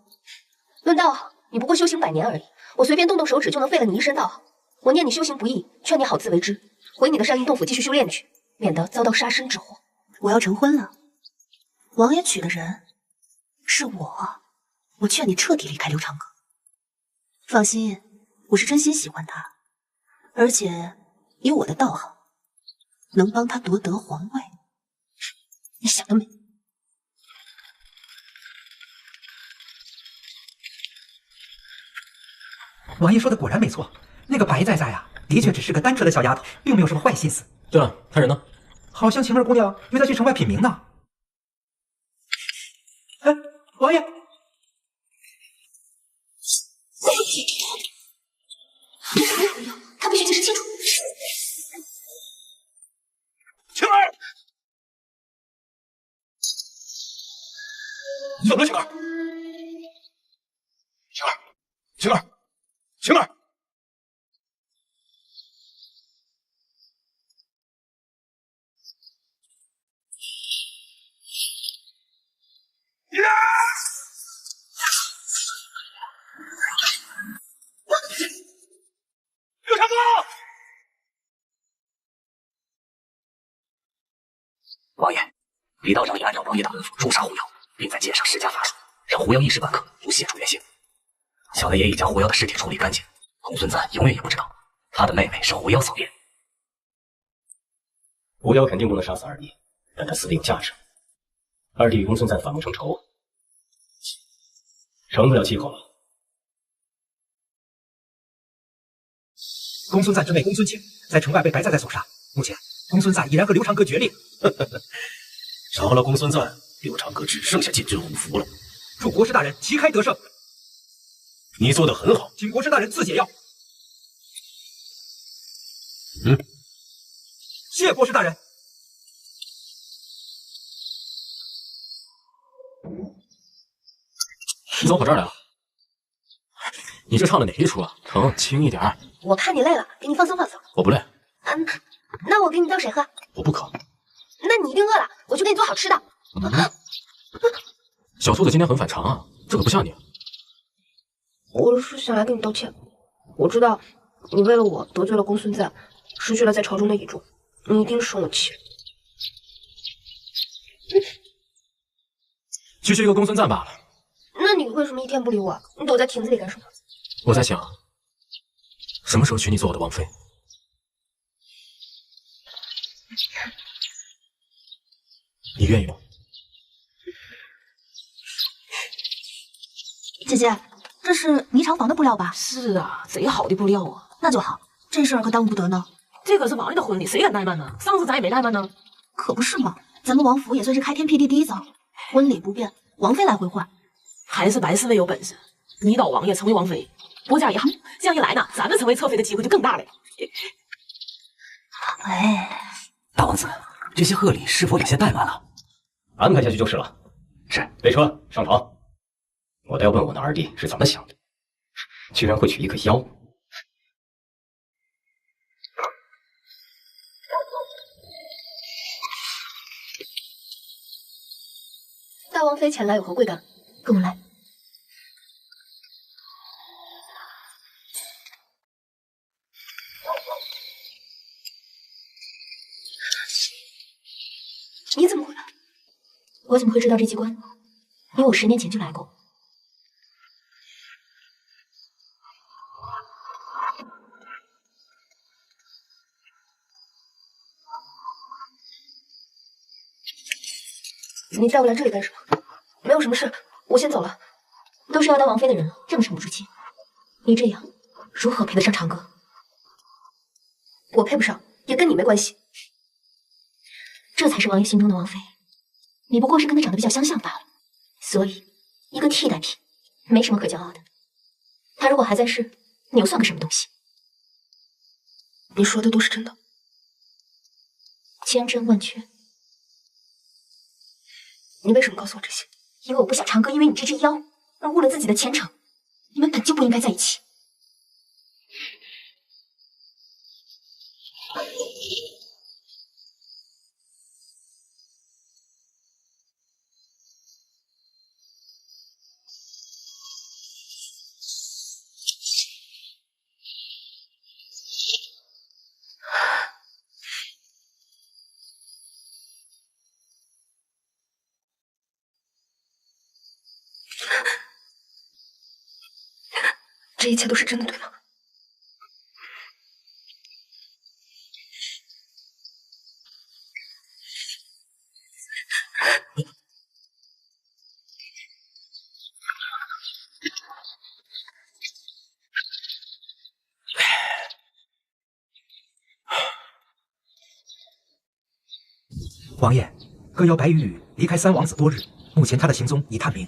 B: 论道行，你不过修行100年而已，我随便动动手指就能废了你一身道行。我念你修行不易，劝你好自为之，回你的山阴洞府继续修炼去，免得遭到杀身之祸。
F: 我要成婚了，王爷娶的人是我，我劝你彻底离开刘长歌。放心，我是真心喜欢他，而且以我的道行，能帮他夺得皇位。
B: 你想得美！
C: 王爷说的果然没错，那个白菜菜啊，的确只是个单纯的小丫头，并没有什么坏心思。
A: 对了，他人呢？
C: 好像晴儿姑娘约他去城外品茗呢。哎，王爷，
B: 他必须解释清楚。
D: 晴儿，怎么了，晴儿？晴儿，晴儿，晴儿！刘长歌！
E: 王爷，李道长已按照王爷的吩咐诛杀狐妖，并在剑上施加法术，让狐妖一时半刻不现出原形。小的也已将狐妖的尸体处理干净，公孙瓒永远也不知道他的妹妹是狐妖所变。
A: 狐妖肯定不能杀死二弟，但他死的有价值。二弟与公孙瓒反目成仇，成不了气候了。
C: 公孙瓒之妹公孙晴在城外被白菜菜所杀，目前公孙瓒已然和刘长歌决裂。
D: 少了公孙瓒，刘长歌只剩下禁军虎符了。
C: 祝国师大人旗开得胜！
D: 你做得很好，
C: 请国师大人赐解药。谢国师大人。
A: 你怎么跑这儿来了？你这唱的哪一出啊？成，轻一点。
B: 我看你累了，给你放松放松。
A: 我不累。
B: 那我给你倒水喝。
A: 我不渴。
B: 那你一定饿了，我去给你做好吃的。
A: 小兔子今天很反常啊，这可不像你。
B: 我是想来跟你道歉。我知道你为了我得罪了公孙瓒，失去了在朝中的倚重，你一定生我气。
A: 区区一个公孙瓒罢了。
B: 那你为什么一天不理我？你躲在亭子里干什么？
A: 我在想，什么时候娶你做我的王妃？你愿意吗？
F: 姐姐，这是霓裳房的布料吧？
G: 是啊，贼好的布料啊。
F: 那就好，这事儿可耽误不得呢。
G: 这可是王爷的婚礼，谁敢怠慢呢？上次咱也没怠慢呢。
F: 可不是嘛，咱们王府也算是开天辟地第一遭，婚礼不变，王妃来回换。
G: 还是白侍卫有本事，迷倒王爷成为王妃。不过这样也好，这样一来呢，咱们成为侧妃的机会就更大了。
F: 哎，
C: 大王子，这些贺礼是否有些怠慢了？
E: 安排下去就是了。
C: 是，
E: 备车上床。我倒要问我那二弟是怎么想的，居然会娶一个妖。
B: 大王妃前来有何贵干？跟我来。你怎么会来？我怎么会知道这机关？因为我10年前就来过。你带我来这里干什么？没有什么事，我先走了。
F: 都是要当王妃的人了，这么沉不住气，你这样如何配得上长歌？
B: 我配不上，也跟你没关系。
F: 这才是王爷心中的王妃，你不过是跟他长得比较相像罢了。所以，一个替代品，没什么可骄傲的。他如果还在世，你又算个什么东西？
B: 你说的都是真的，
F: 千真万确。
B: 你为什么告诉我这些？
F: 因为我不想长歌因为你这只妖而误了自己的前程。你们本就不应该在一起。
B: 这一切都是真的，对吗？
C: 王爷，歌妖白羽羽离开三王子多日，目前他的行踪已探明。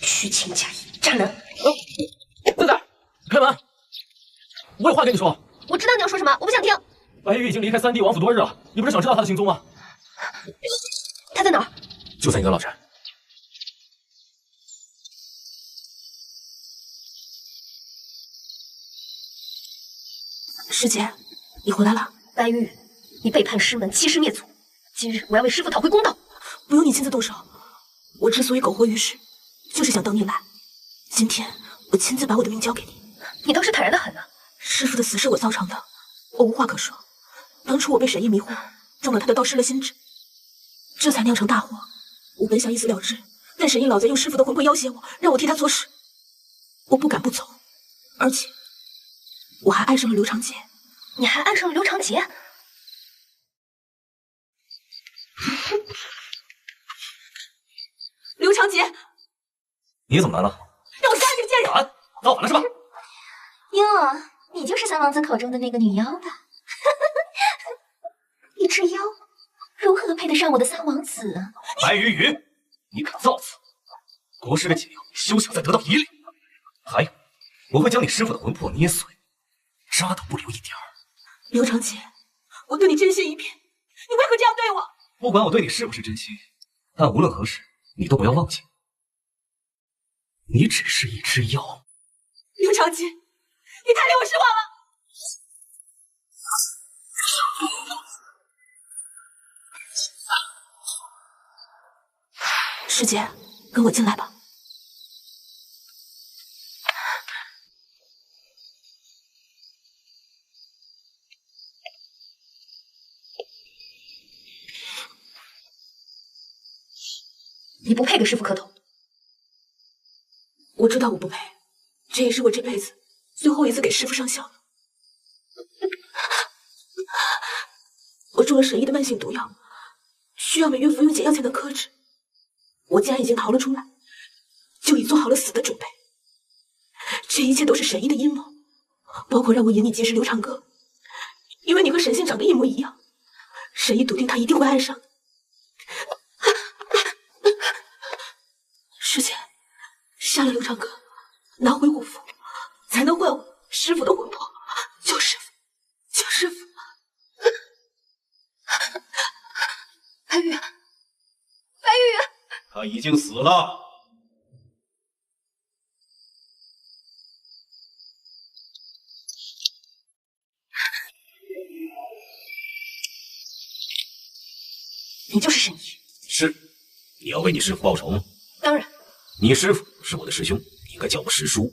B: 虚情假意，渣男！
A: 笨蛋，开门！我有话跟你说。
B: 我知道你要说什么，我不想听。
A: 白玉已经离开三弟王府多日了，你不是想知道他的行踪吗？
B: 他在哪儿？
A: 就在你的老宅。
B: 师姐，你回来了。白玉，你背叛师门，欺师灭祖，今日我要为师父讨回公道。
G: 不用你亲自动手，我之所以苟活于世，就是想等你来。今天我亲自把我的命交给你。
B: 你倒是坦然的很啊！
G: 师父的死是我造成的，我无话可说。当初我被沈毅迷惑，中了他的道，失了心智，这才酿成大祸。我本想一死了之，但沈毅老贼用师父的魂魄要挟我，让我替他做事，我不敢不从，而且我还爱上了刘长杰。
B: 你还爱上了刘长杰？
G: 刘长杰，
E: 你怎么来了？
G: 让我杀了这个贱人！
E: 造反了是吧？
F: 哟，你就是三王子口中的那个女妖吧？一只妖如何配得上我的三王子？
E: 白羽羽，你敢造次，国师的解药休想再得到一粒。还有，我会将你师父的魂魄捏碎，渣都不留一点儿。
G: 刘长杰，我对你真心一片，你为何这样对我？
E: 不管我对你是不是真心，但无论何时，你都不要忘记，
D: 你只是一只妖。
G: 刘长卿，你太令我失望了。师姐，跟我进来吧。
B: 你不配给师傅磕头。
G: 我知道我不配，这也是我这辈子最后一次给师傅上香了。我中了神医的慢性毒药，需要每月服用解药才能克制。我既然已经逃了出来，就已做好了死的准备。这一切都是神医的阴谋，包括让我引你结识刘长歌，因为你和神仙长得一模一样，神医笃定他一定会爱上你。师姐，杀了刘长歌，拿回五符，才能换我师傅的魂魄。救师傅，救师傅！
B: 白玉，白玉，
I: 他已经死了。
B: 你就是神医。
I: 是，你要为你师父报仇吗？
B: 当然。
I: 你师父是我的师兄，你应该叫我师叔。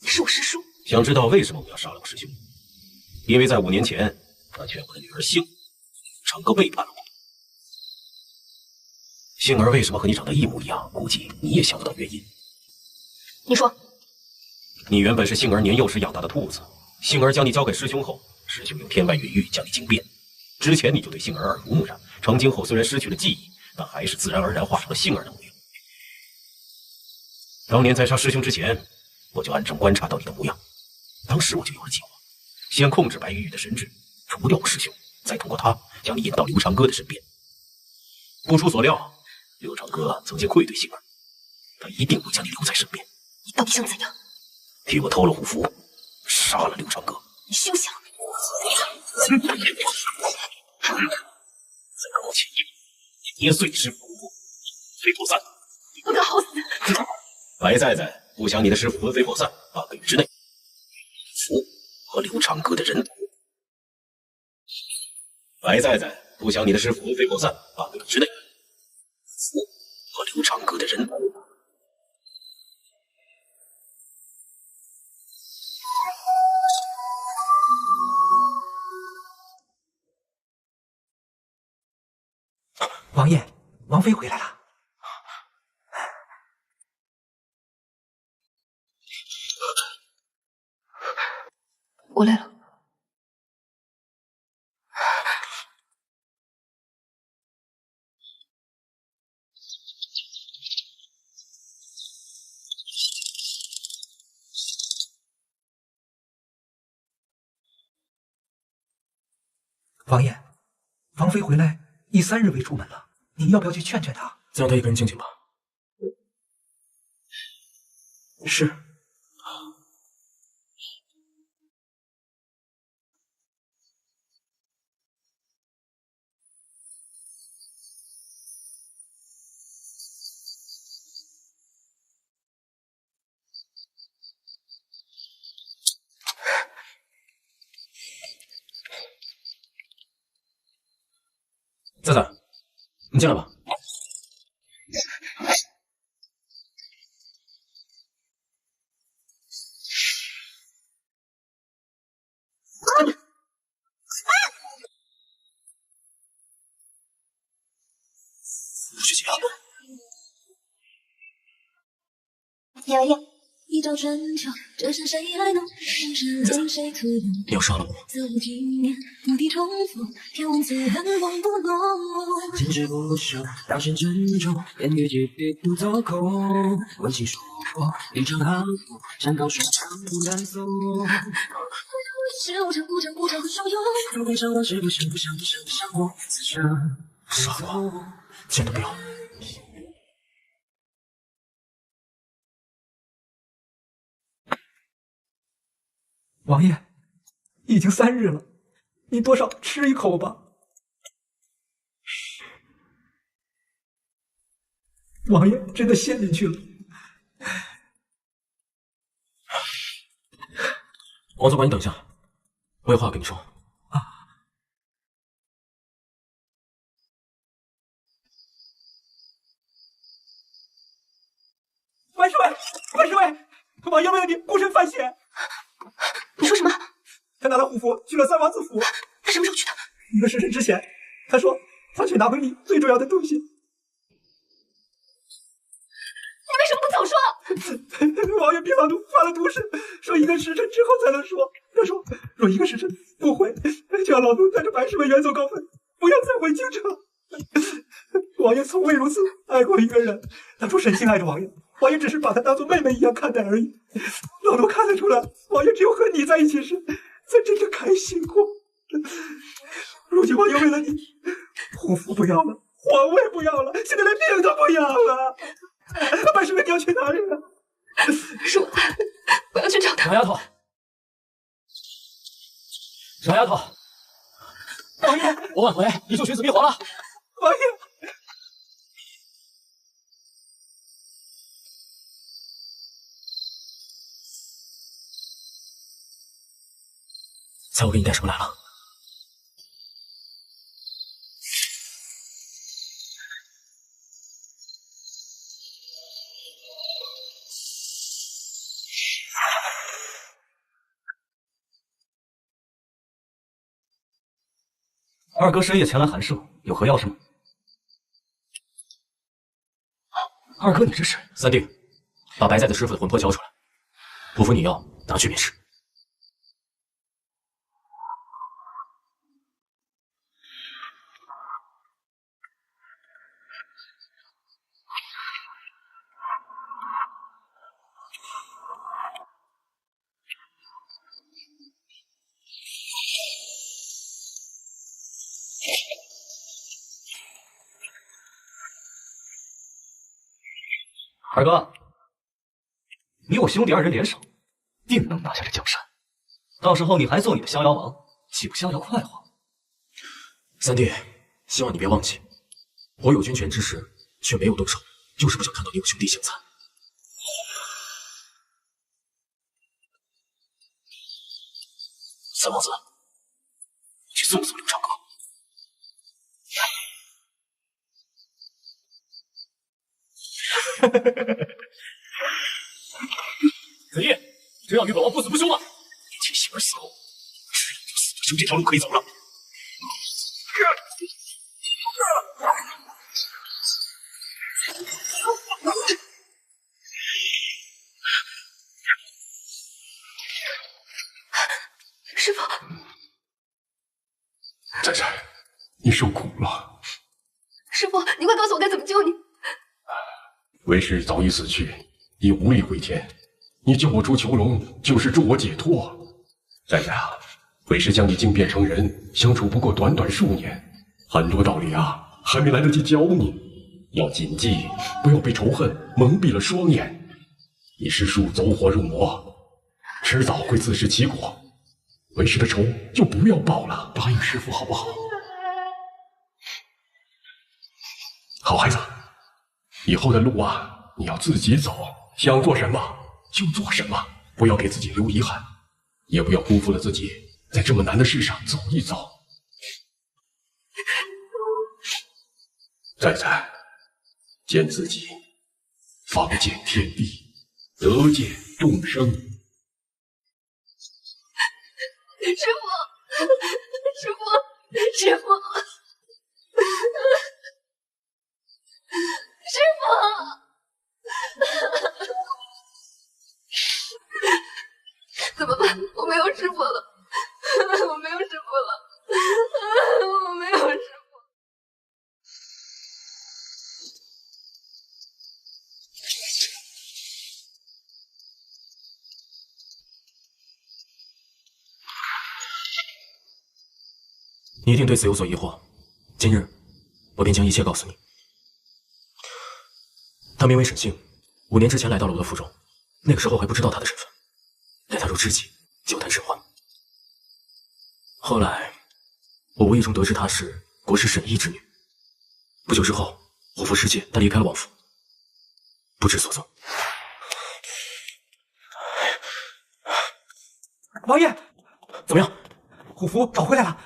B: 你是我师叔。
I: 想知道为什么我要杀了我师兄？因为在5年前，他劝我的女儿杏儿，长歌背叛了我。杏儿为什么和你长得一模一样？估计你也想不到原因。
B: 你说，
I: 你原本是杏儿年幼时养大的兔子，杏儿将你交给师兄后，师兄用天外云玉将你精变。之前你就对杏儿耳濡目染，成精后虽然失去了记忆，但还是自然而然化成了杏儿的模样。当年在杀师兄之前，我就暗中观察到你的模样，当时我就有了计划，先控制白玉玉的神智，除掉我师兄，再通过他将你引到刘长歌的身边。不出所料，刘长歌曾经愧对杏儿，他一定会将你留在身边。
B: 你到底想怎样？
I: 替我偷了五符，杀了刘长歌。
B: 你休想！
I: 再跟我前一步，捏碎你师父魂魄，飞魄散。
B: 我可好死！
I: 白在在不想你的师父魂飞魄散，8个月之内，符和刘长歌的人头。白在在不想你的师父魂飞魄散，8个月之内，符和刘长歌的人头。
C: 王爷，王妃回来了。
B: 我来了。
C: 王爷，王妃回来以3日为出门了，您要不要去劝劝她？
A: 再让她一个人静静吧。
C: 是。
A: 在在，你进来吧。
I: 师姐，
B: 杨洋，
H: 一朝春秋，这是谁来弄？人世间谁图用？
A: 你要杀了我？
H: 自无纪念，目的重复，天王赐恨忘不落。
J: 坚持不休，当先珍重，言语几笔不走空。温情说破，一场航空，山高水长不敢走。
H: 是无常，不常，不常的受用。
J: 总会伤我，是不想，不想，不想，不想我自杀。
A: 杀了我，见都不要。
C: 王爷，已经3日了，你多少吃一口吧。王爷真的陷进去了。
A: 王总管，你等一下，我有话要跟你说。
C: 万侍卫，万侍卫，王爷为了你孤身犯险。
B: 你说什么？
C: 他拿了虎符去了三王子府。
B: 他什么时候去的
C: ？1个时辰之前。他说他去拿回你最重要的东西。
B: 你为什么不早说？
C: 王爷兵法中发了毒誓，说1个时辰之后才能说。他说若1个时辰不回，就让老奴带着白侍卫远走高飞，不要再回京城。王爷从未如此爱过一个人，当初沈清爱着王爷，王爷只是把她当做妹妹一样看待而已。老奴看得出来，王爷只有和你在一起时，才真正开心过。如今王爷为了你，虎符不要了，皇位不要了，现在连命都不要了。白侍卫，你要去哪里啊？
B: 是我要去找他。
E: 小丫头，小丫头，
C: 王爷，
E: 我挽回你就寻死觅活了。
C: 王爷。
A: 猜我给你带什么来了？
E: 二哥深夜前来寒舍，有何要事吗？二哥，你这是？
A: 三弟，把白崽子师傅的魂魄交出来，不服你要，拿去便是。
E: 二哥，你我兄弟二人联手，定能拿下这江山。到时候你还做你的逍遥王，岂不逍遥快活？
A: 三弟，希望你别忘记，我有军权之时却没有动手，就是不想看到你我兄弟相残。
I: 三王子，去送送刘长歌。
E: 子夜，这样与本王不死不休吗？
I: 年轻媳妇死后，只有死不休这条路可以走了。
B: 师傅，
K: 崽崽，你受苦了。
B: 师傅，你快告诉我该怎么救你。
K: 为师早已死去，已无力回天。你救我出囚笼，就是助我解脱。崽崽啊，为师将你精变成人，相处不过短短数年，很多道理啊，还没来得及教你。要谨记，不要被仇恨蒙蔽了双眼。你师叔走火入魔，迟早会自食其果。为师的仇就不要报了，答应师父好不好？好孩子，以后的路啊，你要自己走，想做什么就做什么，不要给自己留遗憾，也不要辜负了自己在这么难的世上走一走。崽崽，见自己，方见天地，得见众生。
B: 师傅，师傅，师傅，师傅，怎么办？我没有师傅了，我没有师傅了，我没有师傅。
A: 你一定对此有所疑惑，今日我便将一切告诉你。他名为沈幸，5年之前来到了我的府中，那个时候还不知道他的身份，待他如知己，交谈甚欢。后来我无意中得知她是国师沈毅之女，不久之后虎符失窃，她离开了王府，不知所踪。
C: 王爷，
A: 怎么样？
C: 虎符找回来了。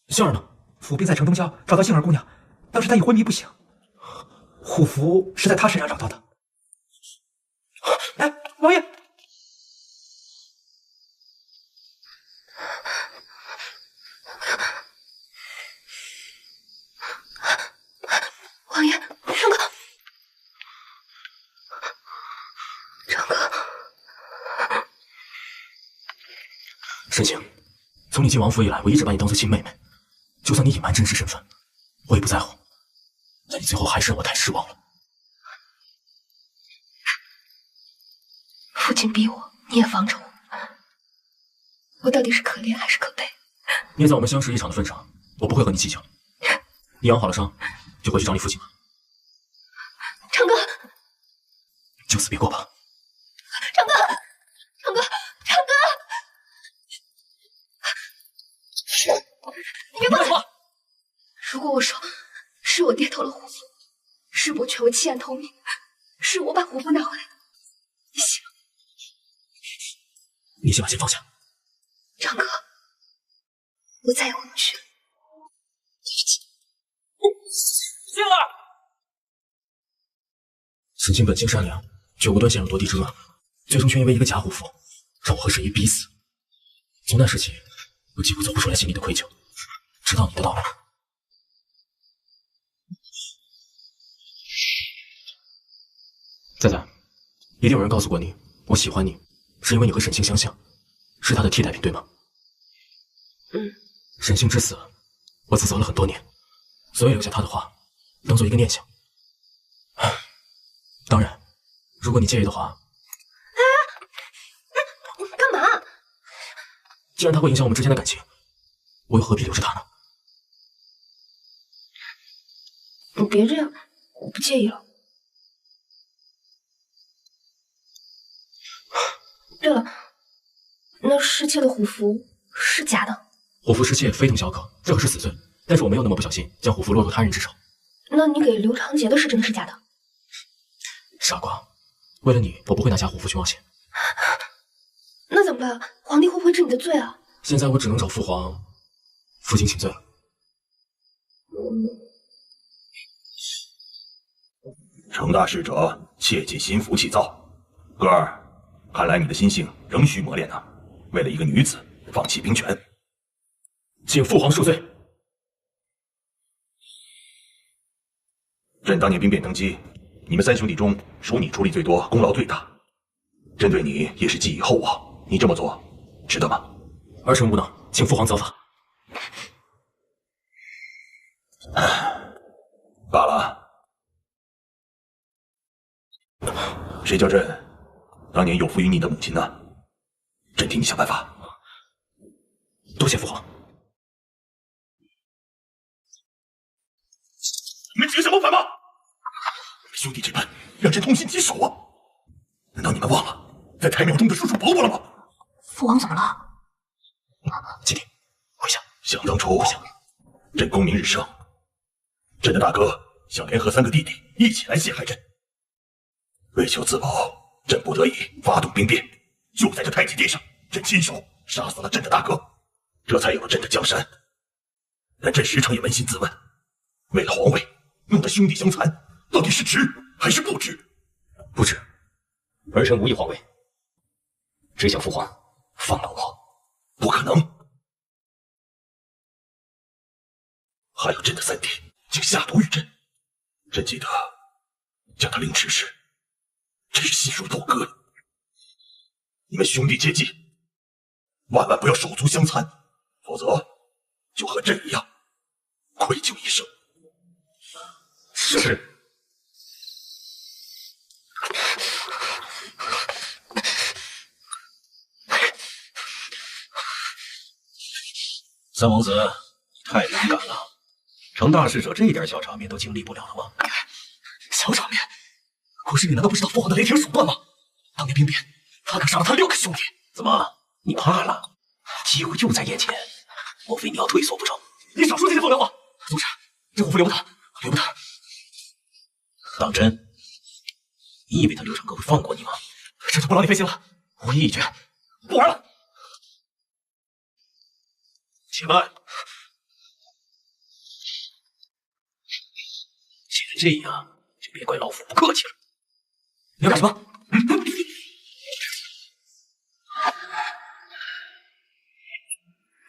A: 杏儿呢？
C: 府兵在城东郊找到杏儿姑娘，当时她已昏迷不醒。虎符是在她身上找到的。哎，王爷，
B: 王爷，成哥，成哥，
A: 沈清，从你进王府以来，我一直把你当做亲妹妹，就算你隐瞒真实身份，我也不在乎。但你最后还是让我太失望了。
B: 父亲逼我，你也防着我，我到底是可怜还是可悲？
A: 念在我们相识一场的份上，我不会和你计较。你养好了伤，就回去找你父亲吧。
B: 成哥，
A: 就此别过吧。
B: 成哥，成哥，成哥，你别过来！如果我说是我跌透了虎符，是我劝我弃暗投明，是我把虎符拿回来的，你信吗？
A: 你先把剑放下。
B: 成哥，我再也回不去了。对不起。
C: 杏儿，
A: 沈清本性善良，却无端陷入夺嫡之乱，最终却因为一个假虎符，让我和沈怡逼死。从那时起，我几乎走不出来心里的愧疚，直到你的到来。仔仔，一定有人告诉过你，我喜欢你，是因为你和沈清相像，是他的替代品，对吗？沈清之死，我自责了很多年，所以留下他的话，当做一个念想。当然，如果你介意的话。
B: 干嘛？
A: 既然他会影响我们之间的感情，我又何必留着他呢？
B: 你别这样，我不介意了。对了，那失窃的虎符是假的？
A: 虎符失窃非同小可，这可是死罪。但是我没有那么不小心，将虎符落入他人之手。
B: 那你给刘长杰的是真的是假的？
A: 傻瓜，为了你，我不会拿假虎符去冒险。
B: 那怎么办？皇帝会不会治你的罪啊？
A: 现在我只能找父皇负荆请罪了。
I: 程大使者，切忌心浮气躁。哥儿，看来你的心性仍需磨练呢。为了一个女子，放弃兵权，
A: 请父皇恕罪。
I: 朕当年兵变登基，你们三兄弟中属你出力最多，功劳最大。朕对你也是寄予厚望，你这么做值得吗？
A: 儿臣无能，请父皇责罚。
I: 罢了。谁叫朕当年有负于你的母亲呢？朕替你想办法。
A: 多谢父皇。
I: 你们几个想谋反吗？兄弟这般，让朕痛心疾首啊！难道你们忘了在太庙中的叔叔伯伯了吗？
G: 父王怎么了？
A: 启禀，跪下。
I: 想当初，朕功名日盛，朕的大哥想联合3个弟弟一起来陷害朕。为求自保，朕不得已发动兵变。就在这太极殿上，朕亲手杀死了朕的大哥，这才有了朕的江山。但朕时常也扪心自问，为了皇位，弄得兄弟相残，到底是值还是不值？
A: 不值。
D: 儿臣无意皇位，只想父皇放了我。
I: 不可能！还有朕的3弟竟下毒于朕，朕记得将他凌迟时，真是心如刀割。你们兄弟切记，万万不要手足相残，否则就和朕一样愧疚一生。
A: 是。
I: 三王子，你太勇敢了！程大使者这点小场面都经历不了了吗？
C: 小场面？可是你难道不知道父皇的雷霆手段吗？当年兵变，他可杀了他6个兄弟。
I: 怎么，你怕了？机会就在眼前，莫非你要退缩不成？
C: 你少说这些风凉话！宗师，这虎符留不得，留不得。
I: 当真？你以为他刘长哥会放过你吗？
C: 这就不劳你费心了。武艺一绝，
I: 不玩了。且慢，既然这样，就别怪老夫不客气了。
C: 你要干什么？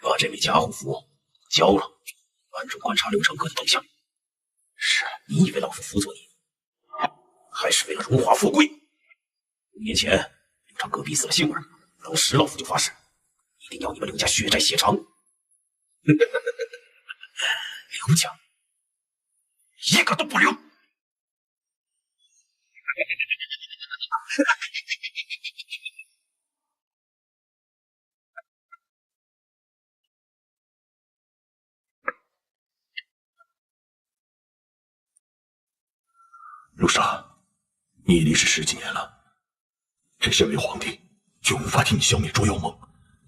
I: 把这位假护符交了，暗中观察刘长歌的动向。是你以为老夫辅佐你，还是为了荣华富贵？5年前，刘长歌逼死了杏儿，当时老夫就发誓，一定要你们刘家血债血偿。刘家一个都不留。
K: 陆莎，你已历时10几年了，朕身为皇帝，却无法替你消灭捉妖盟，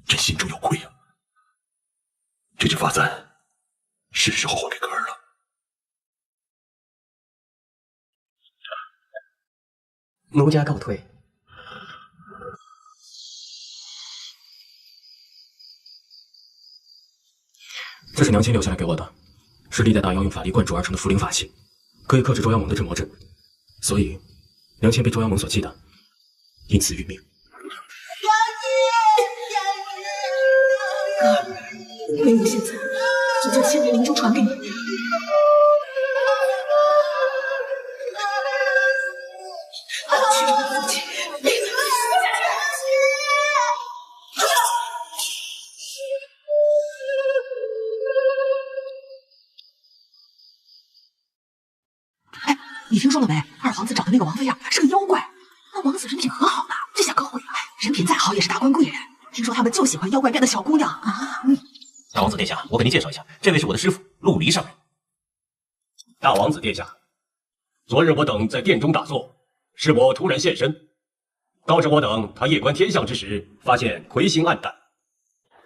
K: 朕心中有愧啊。这只发簪是时候还给格儿了。
A: 奴家告退。这是娘亲留下来给我的，是历代大妖用法力灌注而成的符灵法器，可以克制捉妖盟的镇魔阵。所以，娘亲被捉妖盟所忌惮，因此殒命。
G: 格儿，为母现在就将千年灵珠传给你。去找你父亲。哎，你听说了没？二皇子找的那个王妃呀，是个妖怪。那王子人品可好了，这下可毁了。人品再好也是达官贵人，听说他们就喜欢妖怪变的小姑娘啊。
I: 大王子殿下，我给您介绍一下，这位是我的师傅陆离上人。
K: 大王子殿下，昨日我等在殿中打坐，师伯突然现身，告知我等他夜观天象之时，发现魁星暗淡。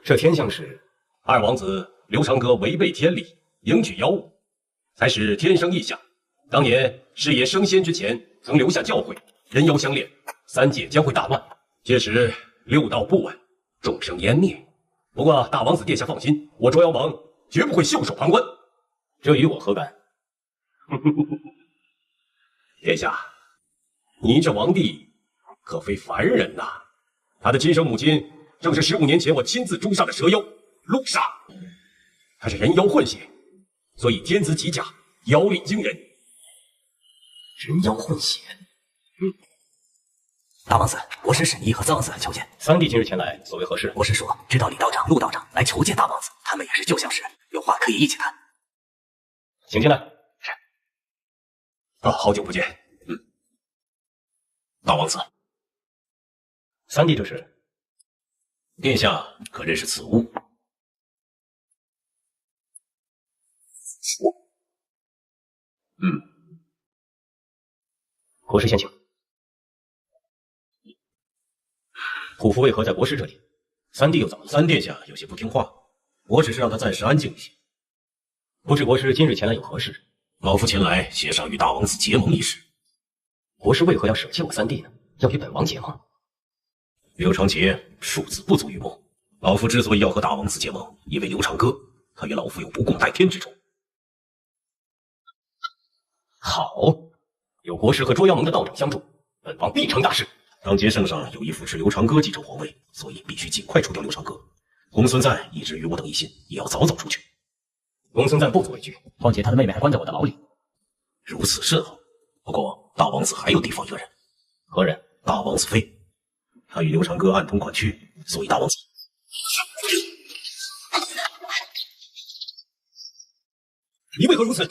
K: 这天象是二王子刘长歌违背天理，迎娶妖物，才使天生异象。当年师爷升仙之前，曾留下教诲，人妖相恋，3界将会大乱，届时6道不稳，众生湮灭。不过大王子殿下放心，我捉妖盟绝不会袖手旁观。
I: 这与我何干？
K: 殿下，您这王弟可非凡人呐！他的亲生母亲正是15年前我亲自诛杀的蛇妖陆莎，他是人妖混血，所以天资极佳，妖力惊人。
I: 人妖混血。大王子，国师沈毅和三王子来求见。三弟今日前来，所为何事？国师说，知道李道长、陆道长来求见大王子，他们也是旧相识，有话可以一起谈。请进来。是。
K: 好久不见。
I: 大王子，三弟这是？殿下可认识此物？国师先请。虎符为何在国师这里？三弟又怎么了？三殿下有些不听话，我只是让他暂时安静一些。不知国师今日前来有何事？老夫前来协商与大王子结盟一事。国师为何要舍弃我三弟呢？要与本王结盟？刘长杰庶子不足于谋，老夫之所以要和大王子结盟，因为刘长歌他与老夫有不共戴天之仇。好，有国师和捉妖盟的道长相助，本王必成大事。长杰圣上有意扶持刘长歌继承皇位，所以必须尽快除掉刘长歌。公孙瓒一直与我等一心，也要早早出去。公孙瓒不足为惧，况且他的妹妹还关在我的牢里。如此甚好。不过大王子还有地方一个人。何人？大王子妃。他与刘长歌暗通款曲，所以大王子你为何如此？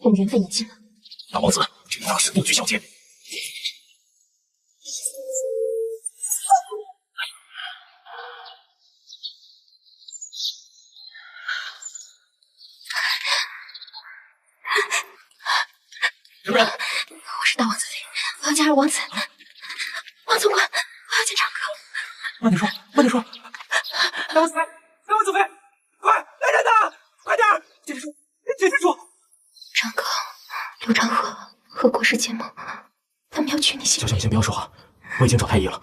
B: 我们缘分已尽了。
I: 大王子，这大事不拘小节。什么人？
B: 我是大王子妃，我要见二王子。王总管，我要见长歌。
C: 慢点说，慢点说。大王子妃，大王子妃，快来人呐！快点，接着说，接着说。
B: 长歌，刘长河和国师结盟，他们要娶你媳妇。
A: 小小，你先不要说话，我已经找太医了，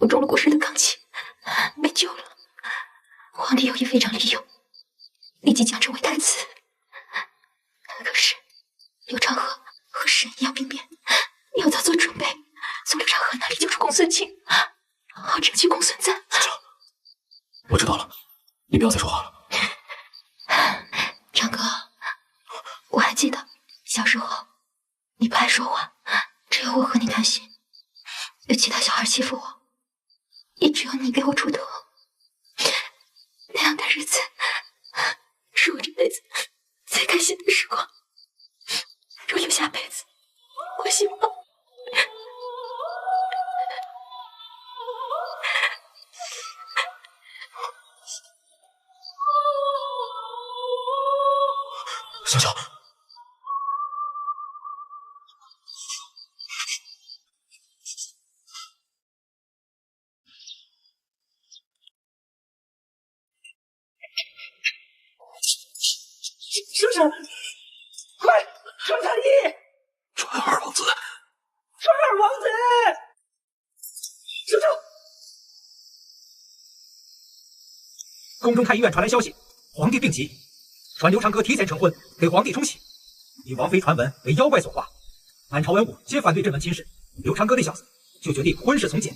G: 我中了过世的糠气，没救了。皇帝有意非常利用，立即将成为太子。可是刘长河和神一样兵变，你要早做准备，从刘长河那里救出公孙卿，好拯救公孙瓒。
A: 我知道了，你不要再说话了。
G: 长哥，我还记得小时候你不爱说话，只有我和你谈心，有其他小孩欺负我，也只有你给我出头。那样的日子是我这辈子最开心的时光。若有下辈子，我希望
A: 小小，
C: 圣上，快传太医！
I: 传二王子，
C: 传二王子！圣上，宫中太医院传来消息，皇帝病急，传刘长阁提前成婚，给皇帝冲喜。因王妃传闻为妖怪所化，满朝文武皆反对这门亲事。刘长阁那小子就决定婚事从简，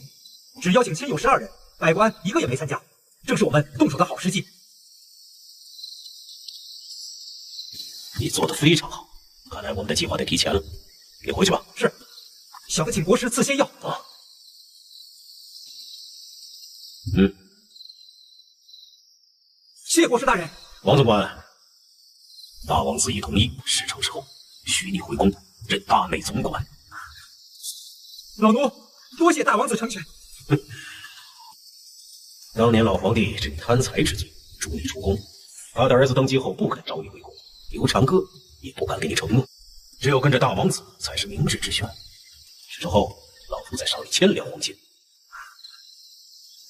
C: 只邀请亲友12人，百官一个也没参加，正是我们动手的好时机。
I: 你做的非常好，看来我们的计划得提前了。你回去吧。
C: 是，小的请国师赐仙药啊。谢国师大人。
I: 王总管，大王子已同意，事成之后许你回宫，任大内总管。
C: 老奴多谢大王子成全。
I: 当年老皇帝这贪财之罪逐你出宫，他的儿子登基后不肯召你回宫，刘长歌也不敢给你承诺，只有跟着大王子才是明智之选。事后老夫再赏你1000两黄金。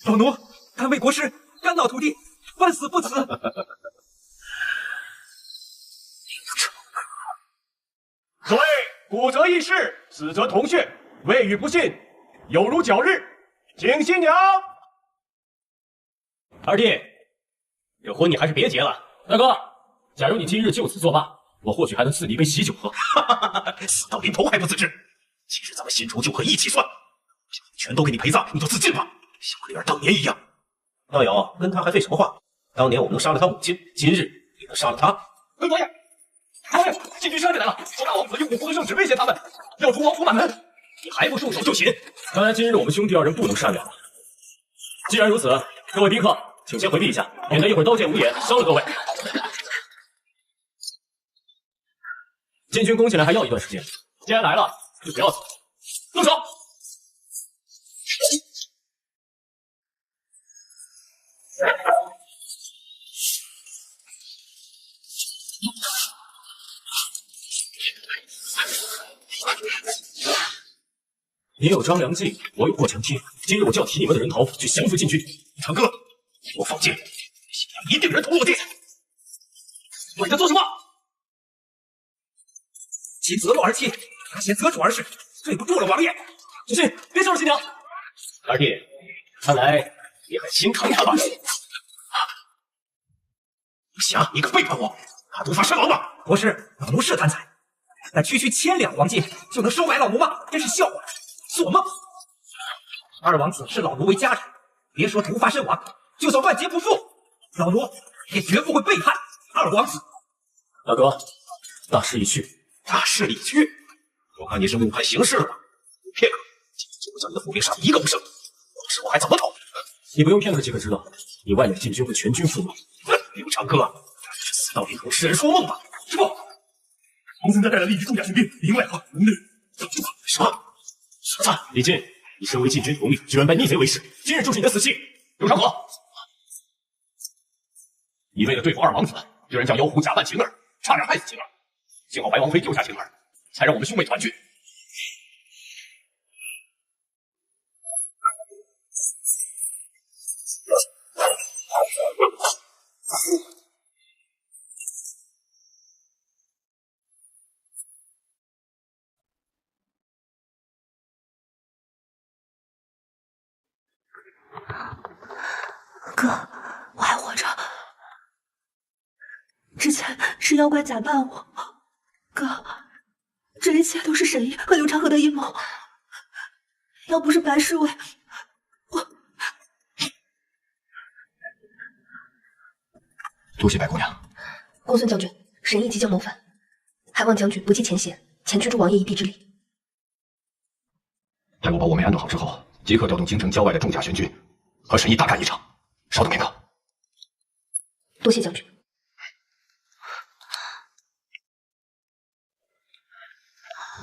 C: 老奴敢为国师肝脑涂地，万死不辞。
K: 所谓古则异事，死则同穴，未与不信，有如绞日。请新娘。
A: 二弟，这婚你还是别结了。大哥，假如你今日就此作罢，我或许还能赐你一杯喜酒喝。
I: 死到临头还不自知，今日咱们新仇旧恨一起算，全都给你陪葬，你就自尽吧，像个女儿当年一样。闹友跟他还废什么话？当年我们能杀了他母亲，今日也能杀了他。
A: 回国爷，国爷，禁军杀进来了，说大王子用我国的圣旨威胁他们，要逐王府满门。你还不束手就擒？看来今日我们兄弟2人不能善了。既然如此，各位宾客，请先回避一下，免得一会儿刀剑无眼伤了各位。禁军攻进来还要一段时间，既然来了，就不要走，动手！你有张良计，我有过墙梯。今日我就要提你们的人头去降服禁军。
I: 长哥，我放箭，新娘一定人头落地。
C: 你在做什么？其择洛而妻，他嫌择主而事，对不住了王爷。
A: 小心，别伤了新娘。二弟，看来你很心疼他吧？
I: 不行，你可背叛我，他毒发身亡吧？
C: 国师，老奴是贪财，但区1000两黄金就能收买老奴吗？真是笑话！做梦！二王子视老奴为家人，别说毒发身亡，就算万劫不复，老奴也绝不会背叛二王子。
A: 大哥，大势已去。
I: 大势已去，我看你是误判形势了吧？片刻，就会将你的府兵杀一个不剩，到时我还怎么逃？
A: 你不用片刻即可知道，你外面禁军会全军覆没。
I: 刘长歌，死到临头痴人说梦吧！
K: 师父，公孙瓒带来了一支重甲雄兵，里应外合，我们的人挡不住。
I: 什么？傻子！
A: 李靖，你身为禁军统领，居然拜逆贼为师，今日就是你的死期！刘长河，你为了对付二王子，居然将妖狐假扮晴儿，差点害死晴儿。幸好白王妃救下晴儿，才让我们兄妹团聚。
G: 哥，我还活着。之前是妖怪假扮我，哥，这一切都是沈毅和刘长河的阴谋。要不是白侍卫，
A: 多谢白姑娘。
B: 公孙将军，沈毅即将谋反，还望将军不计前嫌，前去助王爷一臂之力。
A: 待我把我们安顿好之后，即刻调动京城郊外的重甲玄军，和沈毅大干一场。稍等片刻。
B: 多谢将军。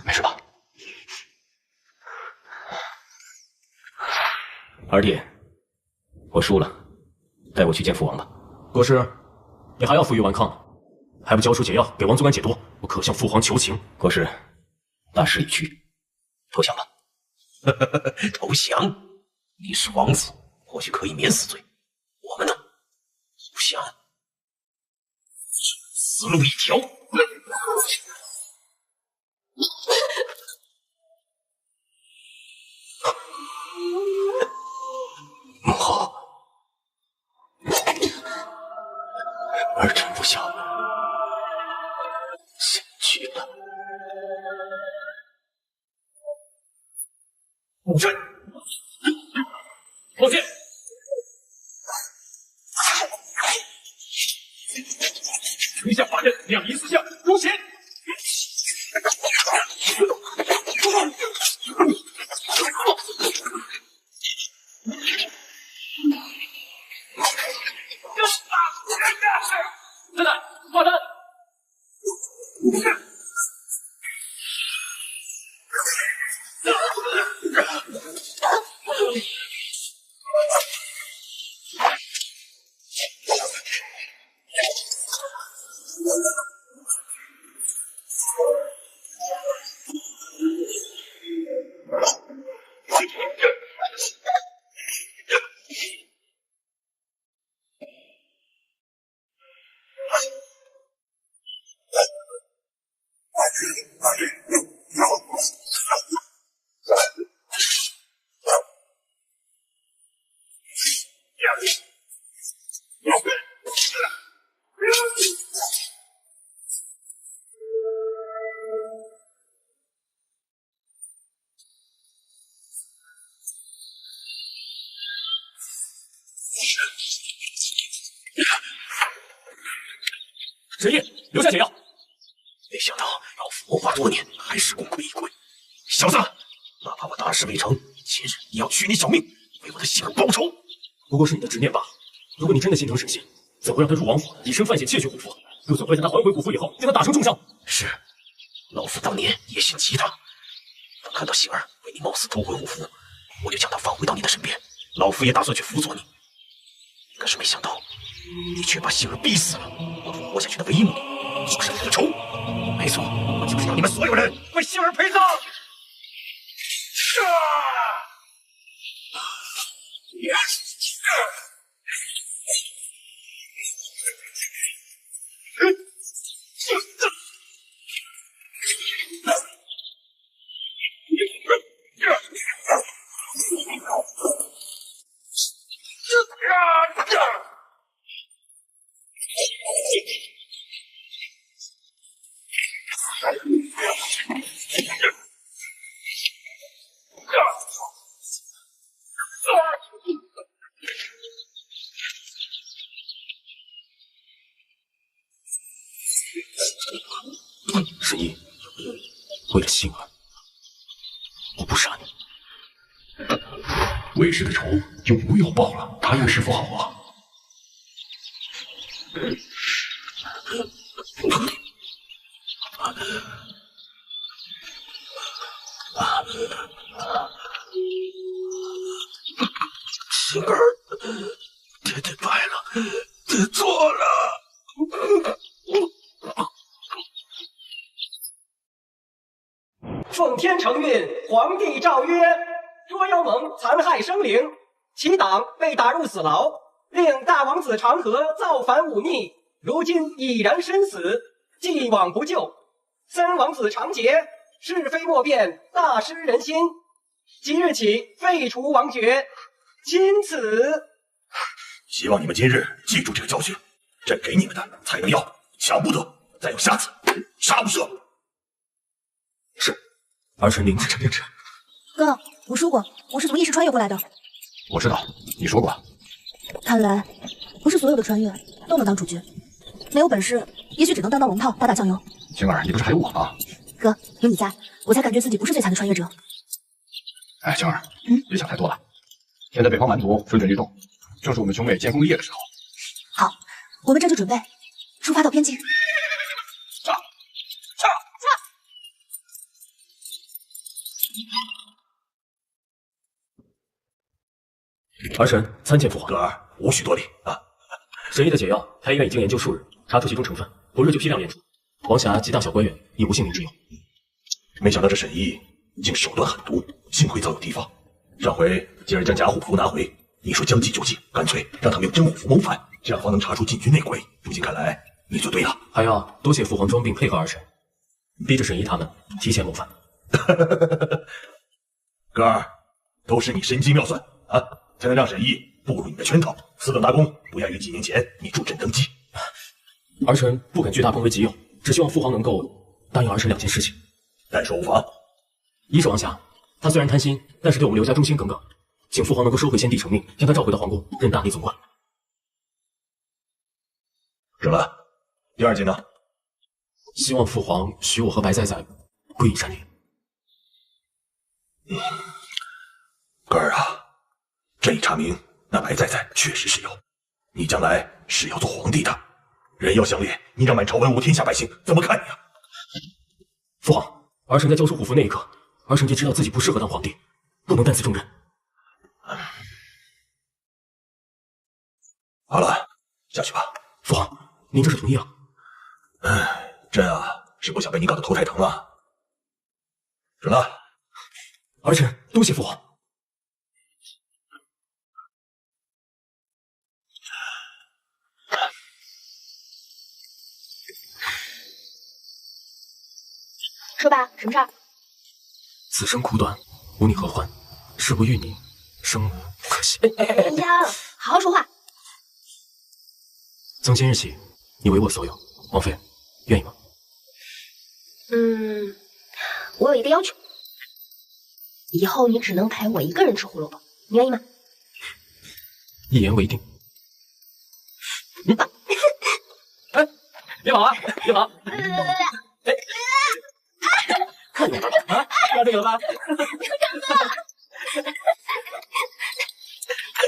A: 没事吧？
E: 二弟，我输了，带我去见父王吧。
A: 国师，你还要负隅顽抗，还不交出解药给王总管解毒？我可向父皇求情。
E: 国师，大势已去，投降吧。
I: 投降？你是王子，或许可以免死罪。我们呢？投降，死路一条。
A: 母后，儿臣不孝，先去了。
I: 武震，放箭！垂下法刃，两仪四象，入弦！
E: 再来，发战！
A: 沈毅，留下解药。
I: 没想到老夫谋划多年，还是功亏一篑。小子，哪怕我大事未成，今日也要取你小命，为我的杏儿报仇。
A: 不过是你的执念罢了。如果你真的心疼沈信，怎会让他入王府，以身犯险窃取虎符？又怎会在他还回虎符以后，将他打成重伤？
I: 是，老夫当年野心极大，当看到杏儿为你冒死偷回虎符，我就将他放回到你的身边。老夫也打算去辅佐你，可是没想到你却把杏儿逼死了。老夫活下去的唯一目的，就是复仇。没错，我就是要你们所有人为杏儿陪葬。
A: 沈毅，为了杏儿，我不杀你。
K: 魏氏的仇就不要报了，答应师傅好吗？
I: 杏儿，爹败了，爹错了。
L: 奉天承运，皇帝诏曰：捉妖盟残害生灵，其党被打入死牢，令大王子长河造反忤逆，如今已然身死，既往不咎。三王子长节，是非莫辩，大失人心。即日起废除王爵，钦此。
I: 希望你们今日记住这个教训，朕给你们的才能要，抢不得，再有下次，杀不赦。
A: 是，儿臣领旨。
F: 哥，我说过我是从异世穿越过来的。
K: 我知道，你说过。
F: 看来不是所有的穿越都能当主角，没有本事，也许只能当龙套，打打酱油。
K: 晴儿，你不是还有我吗？
F: 哥，有你在，我才感觉自己不是最惨的穿越者。
K: 哎，晴儿，别想太多了。现在北方蛮族蠢蠢欲动，正是我们兄妹建功立业的时候。
F: 好，我们这就准备出发到边境。
A: 儿臣参见父皇。
I: 哥儿，无需多礼啊。
A: 神医的解药，太医院已经研究数日，查出其中成分，不日就批量炼出。王侠及大小官员已无性命之忧。
I: 没想到这沈医竟手段狠毒，幸亏早有提防。上回竟然将贾虎符拿回，你说将计就计，干脆让他们用真虎符谋反，这样方能查出禁军内鬼。如今看来，你做对了。
A: 还要多谢父皇装病配合儿臣，逼着沈医他们提前谋反。
I: 哥儿，都是你神机妙算啊，才能让沈医步入你的圈套，私奔大功，不亚于几年前你助朕登基。
A: 儿臣不肯据大功为己有，只希望父皇能够答应儿臣2件事情。
I: 但说无妨。
A: 一是王侠，他虽然贪心，但是对我们刘家忠心耿耿，请父皇能够收回先帝成命，将他召回到皇宫，任大内总管。
I: 准了。第2件呢？
A: 希望父皇许我和白仔仔归隐山林。
I: 哥儿啊，朕已查明，那白仔仔确实是有，你将来是要做皇帝的，人要相恋，你让满朝文武天下百姓怎么看你啊？
A: 父皇，儿臣在交出虎符那一刻，儿臣便知道自己不适合当皇帝，不能担此重任。
I: 好了，下去吧。
A: 父皇，您这是同意了？
I: 朕啊，是不想被你搞得头太疼了。准了。
A: 儿臣多谢父皇。
B: 说吧，什么事儿？
A: 此生苦短，无你何欢？是不遇你，生无可惜。
B: 人家好好说话。
A: 从今日起，你为我所有，王妃愿意吗？
B: 我有一个要求，以后你只能陪我一个人吃胡萝卜，你愿意吗？
A: 一言为定。
E: 哎，别跑啊，别跑！看你啊，看到这个了吧？
B: 你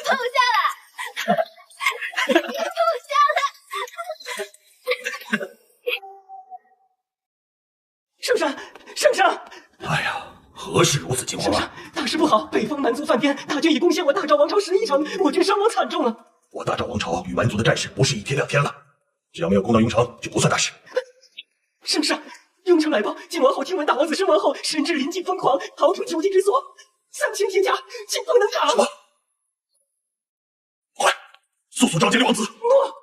B: 放我下来！你放我下来！
L: 圣上，圣上！
I: 哎呀，何事如此惊慌啊？
L: 大事不好！北方蛮族犯边，大军已攻陷我大赵王朝11城，我军伤亡惨重了。
I: 我大赵王朝与蛮族的战事不是1天2天了，只要没有攻到雍城，就不算大事。
L: 圣上，雍城来报，晋王后听闻大王子身亡后，深知临近疯狂，逃出囚禁之所，3000铁甲，进不能挡。
I: 什么？快，速速召见六王子！
L: 诺。